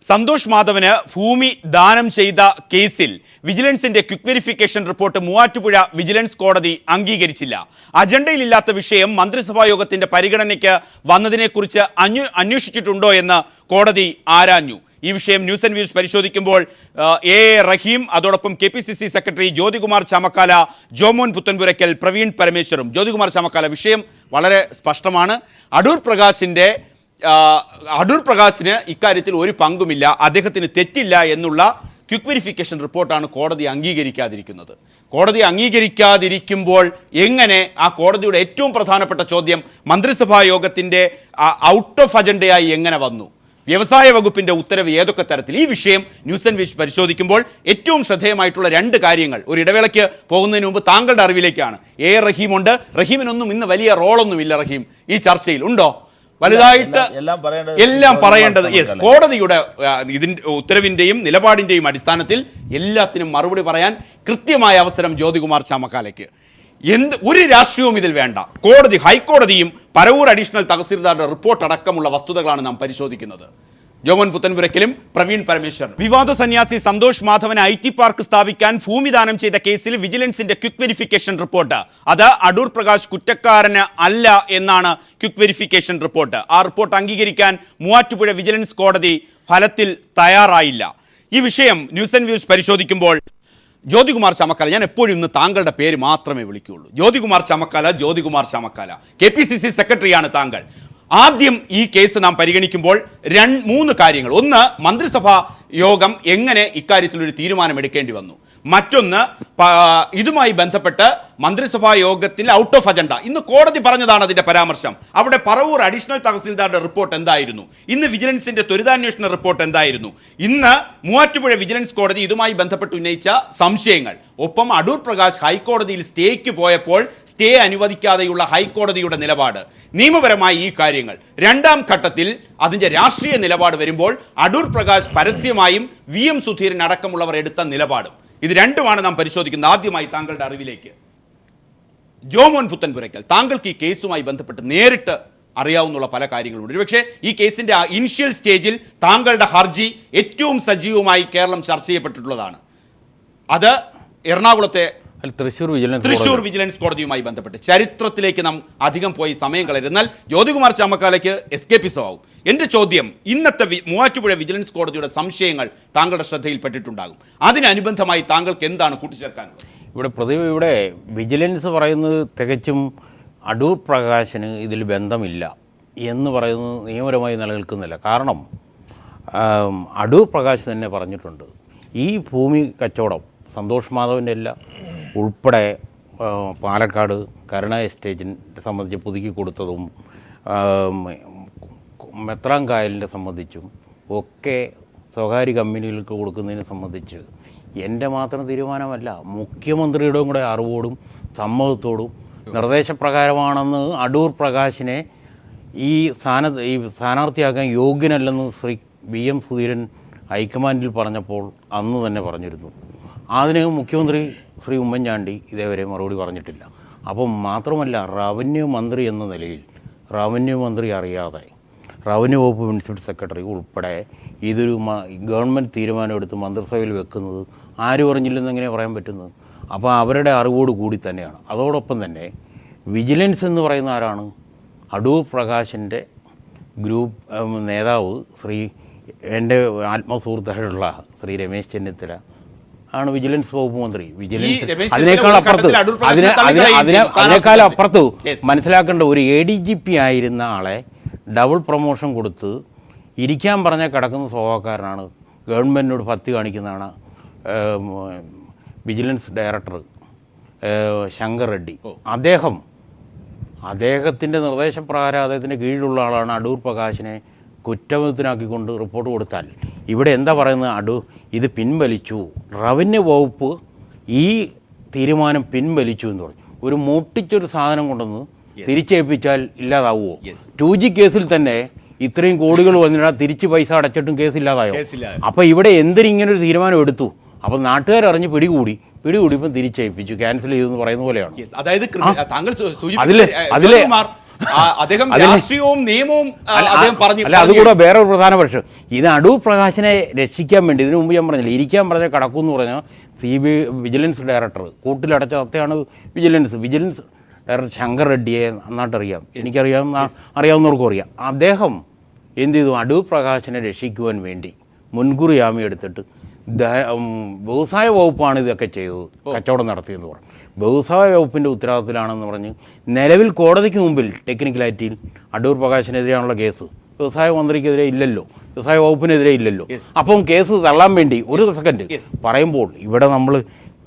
സന്തോഷ് മാധവന് ഭൂമി ദാനം ചെയ്ത കേസിൽ വിജിലൻസിന്റെ quick verification report Muvattupuzha vigilance കോടതി അംഗീകരിച്ചില്ല. അജണ്ടയിലില്ലാത്ത വിഷയം മന്ത്രിസഭാ യോഗത്തിന്റെ പരിഗണനയ്ക്ക് വന്നതിനെക്കുറിച്ച് അന്വേഷിച്ചിട്ടുണ്ടോ എന്ന് കോടതി ആരാഞ്ഞു. ഈ വിഷയം ന്യൂസ് ആൻഡ് വ്യൂസ് പരിശോധിക്കുമ്പോൾ എ റഹീം, അതോടൊപ്പം KPCC സെക്രട്ടറി ജ്യോതികുമാർ ചാമക്കാല, ജോമോൻ പുത്തൻപുരയ്ക്കൽ, പ്രവീൺ പരമേശ്വറും. ജ്യോതികുമാർ ചാമക്കാല, വിഷയം വളരെ സ്പഷ്ടമാണ്. അടൂർ പ്രകാശിന് ഇക്കാര്യത്തിൽ ഒരു പങ്കുമില്ല, അദ്ദേഹത്തിന് തെറ്റില്ല എന്നുള്ള ക്വിക്ക് വെരിഫിക്കേഷൻ റിപ്പോർട്ടാണ് കോടതി അംഗീകരിക്കാതിരിക്കുന്നത്. കോടതി അംഗീകരിക്കാതിരിക്കുമ്പോൾ എങ്ങനെ ആ കോടതിയുടെ ഏറ്റവും പ്രധാനപ്പെട്ട ചോദ്യം മന്ത്രിസഭാ യോഗത്തിൻ്റെ ഔട്ട് ഓഫ് അജണ്ടയായി എങ്ങനെ വന്നു? വ്യവസായ വകുപ്പിന്റെ ഉത്തരവ് ഏതൊക്കെ തരത്തിൽ? ഈ വിഷയം ന്യൂസ് ആൻഡ് വ്യൂസ് പരിശോധിക്കുമ്പോൾ ഏറ്റവും ശ്രദ്ധേയമായിട്ടുള്ള രണ്ട് കാര്യങ്ങൾ ഒരു ഇടവേളയ്ക്ക് പോകുന്നതിന് മുമ്പ് താങ്കളുടെ അറിവിലേക്കാണ്. എ റഹീമുണ്ട്. റഹീമിനൊന്നും ഇന്ന് വലിയ റോളൊന്നുമില്ല. റഹീം, ഈ ചർച്ചയിൽ ഉണ്ടോ? വലുതായിട്ട് എല്ലാം പറയേണ്ടത് കോടതിയുടെ ഇതിന്റെ ഉത്തരവിന്റെയും നിലപാടിന്റെയും അടിസ്ഥാനത്തിൽ എല്ലാത്തിനും മറുപടി പറയാൻ കൃത്യമായ അവസരം ജ്യോതികുമാർ ചാമക്കാലയ്ക്ക്. ഒരു രാഷ്ട്രീയവും ഇതിൽ വേണ്ട. കോടതി, ഹൈക്കോടതിയും പരവൂർ അഡീഷണൽ തഹസീൽദാരുടെ റിപ്പോർട്ട് അടക്കമുള്ള വസ്തുതകളാണ് നാം പരിശോധിക്കുന്നത്. ജോമോൻ പുത്തൻപുരയ്ക്കലും പ്രവീൺ പരമേശ്വർ. വിവാദ സന്യാസി സന്തോഷ് മാധവന് IT പാർക്ക് സ്ഥാപിക്കാൻ ഭൂമിദാനം ചെയ്ത കേസിൽ വിജിലൻസിന്റെ ക്വിക്ക് വെരിഫിക്കേഷൻ റിപ്പോർട്ട്. അത് അടൂർ പ്രകാശ് കുറ്റക്കാരന് അല്ല എന്നാണ് ക്വിക്ക് വെരിഫിക്കേഷൻ റിപ്പോർട്ട്. ആ റിപ്പോർട്ട് അംഗീകരിക്കാൻ മൂവാറ്റുപുഴ വിജിലൻസ് കോടതി ഫലത്തിൽ തയ്യാറായില്ല. ഈ വിഷയം ന്യൂസ് ആൻഡ് വ്യൂസ് പരിശോധിക്കുമ്പോൾ ജ്യോതികുമാർ ചാമക്കാല, ഞാൻ എപ്പോഴും ഇന്ന് താങ്കളുടെ പേര് മാത്രമേ വിളിക്കുകയുള്ളൂ. ജ്യോതികുമാർ ചാമക്കാല, KPCC സെക്രട്ടറിയാണ് താങ്കൾ. ആദ്യം ഈ കേസ് നാം പരിഗണിക്കുമ്പോൾ 3 കാര്യങ്ങൾ. ഒന്ന്, മന്ത്രിസഭാ യോഗം എങ്ങനെ ഇക്കാര്യത്തിലൊരു തീരുമാനമെടുക്കേണ്ടി വന്നു. മറ്റൊന്ന്, ഇതുമായി ബന്ധപ്പെട്ട് മന്ത്രിസഭാ യോഗത്തിൽ ഔട്ട് ഓഫ് അജണ്ട. ഇന്ന് കോടതി പറഞ്ഞതാണ് അതിന്റെ പരാമർശം. അവിടെ പറവൂർ അഡീഷണൽ തഹസീൽദാരുടെ റിപ്പോർട്ട് എന്തായിരുന്നു? ഇന്ന് വിജിലൻസിന്റെ ത്വരിതാന്വേഷണ റിപ്പോർട്ട് എന്തായിരുന്നു? ഇന്ന് മൂവാറ്റുപുഴ വിജിലൻസ് കോടതി ഇതുമായി ബന്ധപ്പെട്ട് ഉന്നയിച്ച സംശയങ്ങൾ. ഒപ്പം അടൂർ പ്രകാശ് ഹൈക്കോടതിയിൽ സ്റ്റേക്ക് പോയപ്പോൾ സ്റ്റേ അനുവദിക്കാതെയുള്ള ഹൈക്കോടതിയുടെ നിലപാട്. നിയമപരമായി ഈ കാര്യങ്ങൾ. രണ്ടാം ഘട്ടത്തിൽ അതിന്റെ രാഷ്ട്രീയ നിലപാട് വരുമ്പോൾ അടൂർ പ്രകാശ് പരസ്യമായും VM സുധീരൻ അടക്കമുള്ളവർ എടുത്ത നിലപാടും. ഇത് രണ്ടുമാണ് നാം പരിശോധിക്കുന്നത്. ആദ്യമായി താങ്കളുടെ അറിവിലേക്ക് ജോമോൻ പുത്തൻപുരയ്ക്കൽ, താങ്കൾക്ക് ഈ കേസുമായി ബന്ധപ്പെട്ട് നേരിട്ട് അറിയാവുന്ന പല കാര്യങ്ങളുണ്ട്. ഒരുപക്ഷെ ഈ കേസിന്റെ ഇനിഷ്യൽ സ്റ്റേജിൽ താങ്കളുടെ ഹർജി ഏറ്റവും സജീവമായി കേരളം ചർച്ച ചെയ്യപ്പെട്ടിട്ടുള്ളതാണ്. അത് എറണാകുളത്തെ തൃശൂർ വിജിലൻസ് കോടതിയുമായി ബന്ധപ്പെട്ട് ചരിത്രത്തിലേക്ക് നാം അധികം പോയി സമയം കളയരുത്. എന്നാൽ ജ്യോതികുമാർ ചാമക്കാലയ്ക്ക് എസ്കേപ്പിസം ആവും. എൻ്റെ ചോദ്യം, ഇന്നത്തെ മൂവാറ്റുപുഴ വിജിലൻസ് കോടതിയുടെ സംശയങ്ങൾ താങ്കളുടെ ശ്രദ്ധയിൽപ്പെട്ടിട്ടുണ്ടാകും. അതിനനുബന്ധമായി താങ്കൾക്ക് എന്താണ് കൂട്ടിച്ചേർക്കാനുള്ളത്? ഇവിടെ വിജിലൻസ് പറയുന്നത് തികച്ചും അടൂർ പ്രകാശിന് ഇതിൽ ബന്ധമില്ല എന്ന് പറയുന്നത് നിയമപരമായി നിലനിൽക്കുന്നില്ല. കാരണം അടൂർ പ്രകാശ് തന്നെ പറഞ്ഞിട്ടുണ്ട്, ഈ ഭൂമി കച്ചവടം സന്തോഷ് മാധവൻ്റെ അല്ല, ഉൾപ്പെടെ പാലക്കാട് കരുണ എസ്റ്റേറ്റിനെ സംബന്ധിച്ച് പുതുക്കി കൊടുത്തതും മെത്രാങ്കായലിനെ സംബന്ധിച്ചും ഒക്കെ സ്വകാര്യ കമ്പനികൾക്ക് കൊടുക്കുന്നതിനെ സംബന്ധിച്ച് എൻ്റെ മാത്രം തീരുമാനമല്ല, മുഖ്യമന്ത്രിയുടെയും കൂടെ അറിവോടും സമ്മതത്തോടും നിർദ്ദേശപ്രകാരമാണെന്ന് അടൂർ പ്രകാശിനെ ഈ സ്ഥാനാർത്ഥിയാക്കാൻ യോഗ്യനല്ലെന്ന് ശ്രീ VM സുധീരൻ ഹൈക്കമാൻഡിൽ പറഞ്ഞപ്പോൾ അന്ന് തന്നെ പറഞ്ഞിരുന്നു. അതിന് മുഖ്യമന്ത്രി ശ്രീ ഉമ്മൻചാണ്ടി ഇതേവരെ മറുപടി പറഞ്ഞിട്ടില്ല. അപ്പം മാത്രമല്ല, റവന്യൂ മന്ത്രി എന്ന നിലയിൽ റവന്യൂ മന്ത്രി അറിയാതെ റവന്യൂ വകുപ്പ് പ്രിൻസിപ്പൽ സെക്രട്ടറി ഉൾപ്പെടെ ഇതൊരു ഗവൺമെൻറ് തീരുമാനമെടുത്ത് മന്ത്രിസഭയിൽ വെക്കുന്നത് ആരും അറിഞ്ഞില്ലെന്ന് എങ്ങനെ പറയാൻ പറ്റുന്നത്? അപ്പോൾ അവരുടെ അറിവോട് കൂടി തന്നെയാണ്. അതോടൊപ്പം തന്നെ വിജിലൻസ് എന്ന് പറയുന്ന ആരാണ്? അടൂർ പ്രകാശിൻ്റെ ഗ്രൂപ്പ് നേതാവ് എൻ്റെ ആത്മസുഹൃത്തായിട്ടുള്ള ശ്രീ രമേശ് ചെന്നിത്തല ആണ് വിജിലൻസ് വകുപ്പ് മന്ത്രി. വിജിലൻസ് അതിനേക്കാൾ അപ്പുറത്ത് മനസ്സിലാക്കേണ്ട, ഒരു ADGP ആയിരുന്ന ആളെ ഡബിൾ പ്രൊമോഷൻ കൊടുത്ത് ഇരിക്കാൻ പറഞ്ഞാൽ കിടക്കുന്ന സ്വഭാവക്കാരനാണ്. ഗവൺമെൻറ്റിനോട് ഭക്തി കാണിക്കുന്നതാണ് വിജിലൻസ് ഡയറക്ടർ ശങ്കർ റെഡ്ഡി. അദ്ദേഹത്തിൻ്റെ നിർദ്ദേശപ്രകാരം അദ്ദേഹത്തിൻ്റെ കീഴിലുള്ള ആളാണ് അടൂർ പ്രകാശിനെ കുറ്റവിമുക്തനാക്കിക്കൊണ്ട് റിപ്പോർട്ട് കൊടുത്താൽ ഇവിടെ എന്താ പറയുന്നത്? ഇത് പിൻവലിച്ചു, റവന്യൂ വകുപ്പ് ഈ തീരുമാനം പിൻവലിച്ചു എന്ന് പറഞ്ഞു. ഒരു മൂട്ടിച്ചൊരു സാധനം കൊണ്ടുവന്ന് തിരിച്ചേൽപ്പിച്ചാൽ ഇല്ലാതാവുമോ? 2G കേസിൽ തന്നെ ഇത്രയും കോടികൾ വന്നിട്ട് തിരിച്ച് പൈസ അടച്ചിട്ടും കേസില്ലാതായോ? അപ്പോൾ ഇവിടെ എന്തിനിങ്ങനൊരു തീരുമാനം എടുത്തു? അപ്പോൾ നാട്ടുകാരറിഞ്ഞ് പിടികൂടി ഇപ്പം തിരിച്ചേൽപ്പിച്ചു, ക്യാൻസൽ ചെയ്തെന്ന് പറയുന്ന പോലെയാണ്. അതായത് താങ്കൾ അദ്ദേഹം രാഷ്ട്രീയവും നിയമവും അദ്ദേഹം പറഞ്ഞു. അല്ല, അതുകൂടെ വേറെ ഒരു പ്രധാന പ്രശ്നം, ഇത് അടൂർ പ്രകാശിനെ രക്ഷിക്കാൻ വേണ്ടി ഇതിനു മുമ്പ് ഞാൻ പറഞ്ഞില്ല, ഇരിക്കാൻ പറഞ്ഞ കടക്കും എന്ന് പറഞ്ഞാൽ വിജിലൻസ് ഡയറക്ടർ കൂട്ടിലടച്ച സത്യമാണ്. വിജിലൻസ് ഡയറക്ടർ ശങ്കർ റെഡ്ഡിയെ നന്നായിട്ടറിയാം, അറിയാവുന്നവർക്കും അറിയാം. അദ്ദേഹം എന്ത് ചെയ്തു, അടൂർ പ്രകാശിനെ രക്ഷിക്കുവാൻ വേണ്ടി മുൻകൂർ ജാമ്യം എടുത്തിട്ട് വ്യവസായ വകുപ്പാണ് ഇതൊക്കെ ചെയ്തത്, കച്ചവടം നടത്തിയെന്ന് പറഞ്ഞു. വ്യവസായ വകുപ്പിൻ്റെ ഉത്തരവാദിത്തത്തിലാണെന്ന് പറഞ്ഞ് നിലവിൽ കോടതിക്ക് മുമ്പിൽ ടെക്നിക്കലായിട്ടിൽ അടൂർ പ്രകാശിനെതിരെയാണുള്ള കേസ് വ്യവസായ മന്ത്രിക്കെതിരെ ഇല്ലല്ലോ, വ്യവസായ വകുപ്പിനെതിരെ ഇല്ലല്ലോ. അപ്പം കേസ് തള്ളാൻ വേണ്ടി ഒരു സെക്കൻഡ് പറയുമ്പോൾ ഇവിടെ നമ്മൾ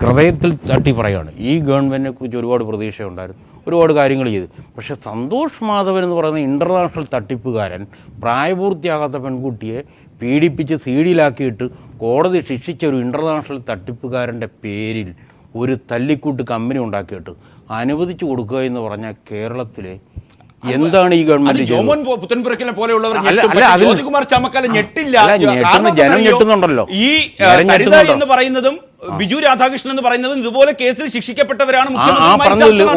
ഹൃദയത്തിൽ തട്ടി പറയുകയാണ്. ഈ ഗവൺമെൻറ്റിനെ കുറിച്ച് ഒരുപാട് പ്രതീക്ഷയുണ്ടായിരുന്നു, ഒരുപാട് കാര്യങ്ങൾ ചെയ്തു. പക്ഷേ സന്തോഷ് മാധവൻ എന്ന് പറയുന്ന ഇൻ്റർനാഷണൽ തട്ടിപ്പുകാരൻ പ്രായപൂർത്തിയാകാത്ത പെൺകുട്ടിയെ പീഡിപ്പിച്ച് സീഡിയിലാക്കിയിട്ട് കോടതി ശിക്ഷിച്ച ഒരു ഇൻ്റർനാഷണൽ തട്ടിപ്പുകാരൻ്റെ പേരിൽ ഒരു തല്ലിക്കൂട്ട് കമ്പനി ഉണ്ടാക്കിയിട്ട് അനുവദിച്ചു കൊടുക്കുക എന്ന് പറഞ്ഞാൽ കേരളത്തിലെ എന്താണ് ഈ ഗവൺമെന്റ് ജ്യോതികുമാർ ചാമക്കാല ഞെട്ടില്ല. ജനം ഞെട്ടുന്നുണ്ടല്ലോ. ഈ സരിത എന്ന് പറയുന്നതും ബിജു രാധാകൃഷ്ണൻ എന്ന് പറയുന്നതും ഇതുപോലെ കേസിൽ ശിക്ഷിക്കപ്പെട്ടവരാണ്.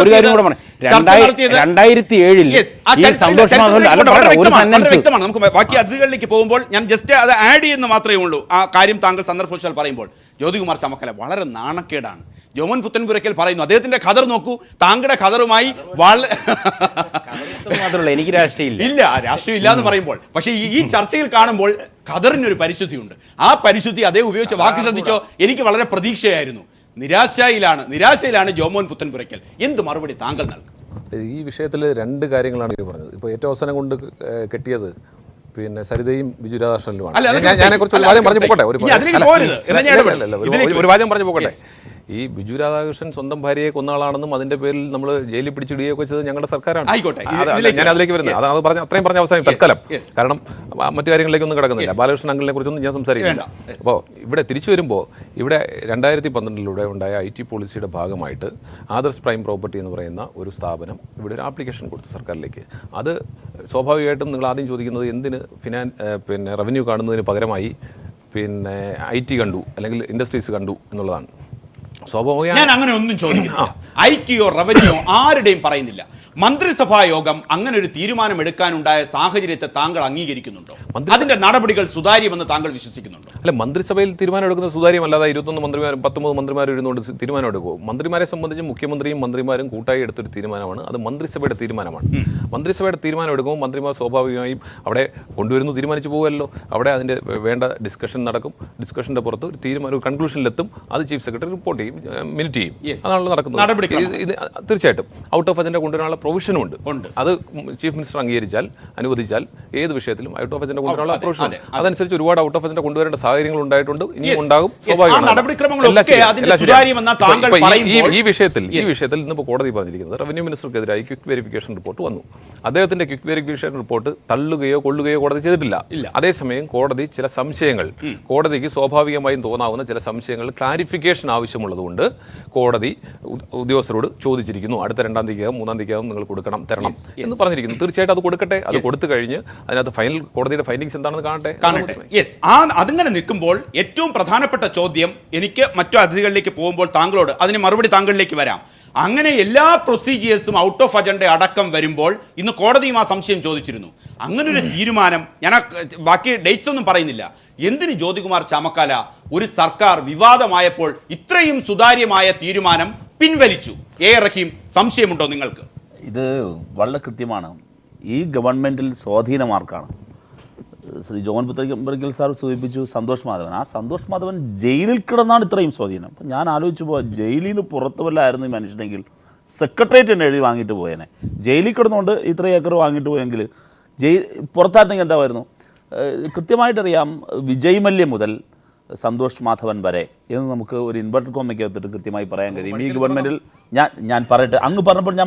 ഒരു കാര്യം കൂടെ പറഞ്ഞു, 2007 വ്യക്തമാണ്. നമുക്ക് ബാക്കി അതിഥികളിലേക്ക് പോകുമ്പോൾ ഞാൻ ജസ്റ്റ് അത് ആഡ് ചെയ്യുന്ന മാത്രമേ ഉള്ളൂ. ആ കാര്യം താങ്കൾ സന്ദർഭവശാൽ പറയുമ്പോൾ ജ്യോതികുമാർ ചാമക്കാല വളരെ നാണക്കേടാണ്. ജോമോൻ പുത്തൻപുരയ്ക്കൽ പറയുന്നു, അദ്ദേഹത്തിന്റെ ഖദർ നോക്കൂ, താങ്കളുടെ ഖദറുമായി മാത്രമല്ല എനിക്ക് രാഷ്ട്രീയം ഇല്ല, രാഷ്ട്രീയം ഇല്ല എന്ന് പറയുമ്പോൾ, പക്ഷേ ഈ ചർച്ചയിൽ കാണുമ്പോൾ ഖദറിനൊരു പരിശുദ്ധിയുണ്ട്. ആ പരിശുദ്ധി അദ്ദേഹം ഉപയോഗിച്ച വാക്ക് ശ്രദ്ധിച്ചോ, എനിക്ക് വളരെ പ്രതീക്ഷയായിരുന്നു. നിരാശയിലാണ് ജോമോൻ പുത്തൻപുരയ്ക്കൽ. എന്ത് മറുപടി താങ്കൾ നൽകും? ഈ വിഷയത്തിൽ രണ്ട് കാര്യങ്ങളാണ് പറഞ്ഞത്. ഇപ്പോൾ ഏറ്റവും അവസാനം കൊണ്ട് കെട്ടിയത് പിന്നെ സരിതയും ബിജു രാധാകൃഷ്ണനുമാണ്. ഞാനെ കുറിച്ച് ഒരു വാചകം പറഞ്ഞു പോകട്ടെ, ഒരു വാചകം പറഞ്ഞു പോകട്ടെ. ഈ ബിജു രാധാകൃഷ്ണൻ സ്വന്തം ഭാര്യയെ കൊന്നാളാണെന്നും അതിന്റെ പേരിൽ നമ്മൾ ജയിലിൽ പിടിച്ചിടുകയൊക്കെ ചെയ്തത് ഞങ്ങളുടെ സർക്കാരാണ്. ഞാൻ അതിലേക്ക് വരുന്നത് അത് പറഞ്ഞ അത്രയും പറഞ്ഞ അവസാനം തൽക്കാലം, കാരണം മറ്റു കാര്യങ്ങളിലേക്കൊന്നും കിടക്കുന്നില്ല. ബാലകൃഷ്ണൻ അങ്കിളിനെ കുറിച്ചൊന്നും ഞാൻ സംസാരിക്കുന്നില്ല. അപ്പോൾ ഇവിടെ തിരിച്ചു വരുമ്പോൾ ഇവിടെ 2012 ഉണ്ടായ IT പോളിസിയുടെ ഭാഗമായിട്ട് ആദർശ് പ്രൈം പ്രോപ്പർട്ടി എന്ന് പറയുന്ന ഒരു സ്ഥാപനം ഇവിടെ ഒരു ആപ്ലിക്കേഷൻ കൊടുത്തു സർക്കാരിലേക്ക്. അത് സ്വാഭാവികമായിട്ടും നിങ്ങൾ ആദ്യം ചോദിക്കുന്നത് എന്തിന് പിന്നെ റവന്യൂ കാണുന്നതിന് പകരമായി പിന്നെ IT കണ്ടു അല്ലെങ്കിൽ ഇൻഡസ്ട്രീസ് കണ്ടു എന്നുള്ളതാണ്. ഞാൻ അങ്ങനെ ഒന്നും ചോദിക്കുന്നില്ല. ഐടിയോ റവന്യൂയോ ആരുടെയും പറയുന്നില്ല. മന്ത്രിസഭാ യോഗം അങ്ങനെ ഒരു തീരുമാനം എടുക്കാനുണ്ടായ സാഹചര്യത്തെ താങ്കൾ അംഗീകരിക്കുന്നുണ്ടോ? അതിന്റെ നടപടികൾ സുതാര്യമെന്ന് താങ്കൾ വിശ്വസിക്കുന്നുണ്ടോ? അല്ല, മന്ത്രിസഭയിൽ തീരുമാനം എടുക്കുന്ന സുതാര്യമല്ലാതെ 21 മന്ത്രിമാരും 19 മന്ത്രിമാരും ഇരുന്നുകൊണ്ട് തീരുമാനം എടുക്കുമോ? മന്ത്രിമാരെ സംബന്ധിച്ച് മുഖ്യമന്ത്രിയും മന്ത്രിമാരും കൂട്ടായി എടുത്തൊരു തീരുമാനമാണ്. അത് മന്ത്രിസഭയുടെ തീരുമാനമാണ്. മന്ത്രിസഭയുടെ തീരുമാനം എടുക്കുമ്പോൾ മന്ത്രിമാർ സ്വാഭാവികമായും അവിടെ കൊണ്ടുവരുന്നു, തീരുമാനിച്ചു പോകുമല്ലോ. അവിടെ അതിൻ്റെ വേണ്ട ഡിസ്കഷൻ നടക്കും. ഡിസ്കഷൻ്റെ പുറത്ത് ഒരു തീരുമാനം, ഒരു കൺക്ലൂഷനിലെത്തും. അത് ചീഫ് സെക്രട്ടറി റിപ്പോർട്ട് ചെയ്യും, മിനിറ്റ് ചെയ്യും. അതാണല്ലോ നടക്കുന്നത്. ഇത് തീർച്ചയായിട്ടും ഔട്ട് ഓഫ് അജണ്ട കൊണ്ടുവരാനുള്ള പ്രൊവിഷനും ഉണ്ട്. അത് ചീഫ് മിനിസ്റ്റർ അംഗീകരിച്ചാൽ, അനുവദിച്ചാൽ ഏത് വിഷയത്തിലും ഔട്ട് ഓഫ് അജണ്ട കൊണ്ടുവരാനുള്ള പ്രൊവിഷൻ. അതനുസരിച്ച് ഒരുപാട് ഔട്ട് ഓഫ് അജണ്ട കൊണ്ടുവരേണ്ട സാഹചര്യങ്ങൾ ഉണ്ടായിട്ടുണ്ട്, ഇനിയും ഉണ്ടാകും. ഈ വിഷയത്തിൽ ഇന്നിപ്പോൾ കോടതി പറഞ്ഞിരിക്കുന്നത് റവന്യൂ മിനിസ്റ്റർക്കെതിരായി ക്വിക്ക് വെരിഫിക്കേഷൻ റിപ്പോർട്ട് വന്നു. അദ്ദേഹത്തിന്റെ ക്വിക്ക് വെരിഫിക്കേഷൻ റിപ്പോർട്ട് തള്ളുകയോ കൊള്ളുകയോ കോടതി ചെയ്തിട്ടില്ല. അതേസമയം കോടതി ചില സംശയങ്ങൾ, കോടതിക്ക് സ്വാഭാവികമായും തോന്നാവുന്ന ചില സംശയങ്ങൾ ക്ലാരിഫിക്കേഷൻ ആവശ്യമുള്ളതുകൊണ്ട് കോടതി ഉദ്യോഗസ്ഥരോട് ചോദിച്ചിരിക്കുന്നു. അടുത്ത 2-ാം തീയതിക്കകം 3-ാം തീയതിക്കകം നിങ്ങൾ തരണം എന്ന് പറഞ്ഞിരിക്കുന്നു. തീർച്ചയായിട്ടും അത് കൊടുക്കട്ടെ. അത് കൊടുത്തു കഴിഞ്ഞ് അതിനകത്ത് ഫൈനൽ കോടതിയുടെ ഫൈൻഡിങ്സ് എന്താണെന്ന് കാണട്ടെ. അതിങ്ങനെ നിൽക്കുമ്പോൾ ഏറ്റവും പ്രധാനപ്പെട്ട ചോദ്യം എനിക്ക് മറ്റു അതിഥികളിലേക്ക് പോകുമ്പോൾ താങ്കളോട്, അതിന് മറുപടി താങ്കളിലേക്ക് വരാം. അങ്ങനെ എല്ലാ പ്രൊസീജിയേഴ്സും ഔട്ട് ഓഫ് അജണ്ട അടക്കം വരുമ്പോൾ ഇന്ന് കോടതിയും ആ സംശയം ചോദിച്ചിരുന്നു. അങ്ങനൊരു തീരുമാനം, ഞാൻ ബാക്കി ഡേറ്റ്സ് ഒന്നും പറയുന്നില്ല, എന്തിന് ജ്യോതികുമാർ ചാമക്കാല ഒരു സർക്കാർ വിവാദമായപ്പോൾ ഇത്രയും സുതാര്യമായ തീരുമാനം പിൻവലിച്ചു? റഹീം, സംശയമുണ്ടോ നിങ്ങൾക്ക്? ഇത് വളരെ കൃത്യമാണ്. ഈ ഗവൺമെൻറ്റിൽ സ്വാധീനമാർക്കാണ്. ശ്രീ ജോമോൻ പുത്തൻപുരയ്ക്കൽ സാർ സൂചിപ്പിച്ചു സന്തോഷ് മാധവൻ. ആ സന്തോഷ് മാധവൻ ജയിലിൽ കിടന്നാണ് ഇത്രയും സ്വാധീനം. അപ്പം ഞാൻ ആലോചിച്ചു പോകാം, ജയിലിൽ നിന്ന് പുറത്തു വല്ലായിരുന്നു ഈ മനുഷ്യനെങ്കിൽ സെക്രട്ടേറിയറ്റ് തന്നെ എഴുതി വാങ്ങിയിട്ട് പോയേനെ. ജയിലിൽ കിടന്നുകൊണ്ട് ഇത്ര ഏക്കർ വാങ്ങിയിട്ട് പോയെങ്കിൽ പുറത്തായിരുന്നെങ്കിൽ എന്തായിരുന്നു? കൃത്യമായിട്ടറിയാം, വിജയ് മല്യ മുതൽ സന്തോഷ് മാധവൻ വരെ എന്ന് നമുക്ക് ഒരു ഇൻവെർട്ടർ കോമയ്ക്കകത്തിട്ട് കൃത്യമായി പറയാൻ കഴിയും. ഈ ഗവൺമെന്റിൽ ഞാൻ പറയട്ടെ, അങ്ങ് പറഞ്ഞപ്പോൾ ഞാൻ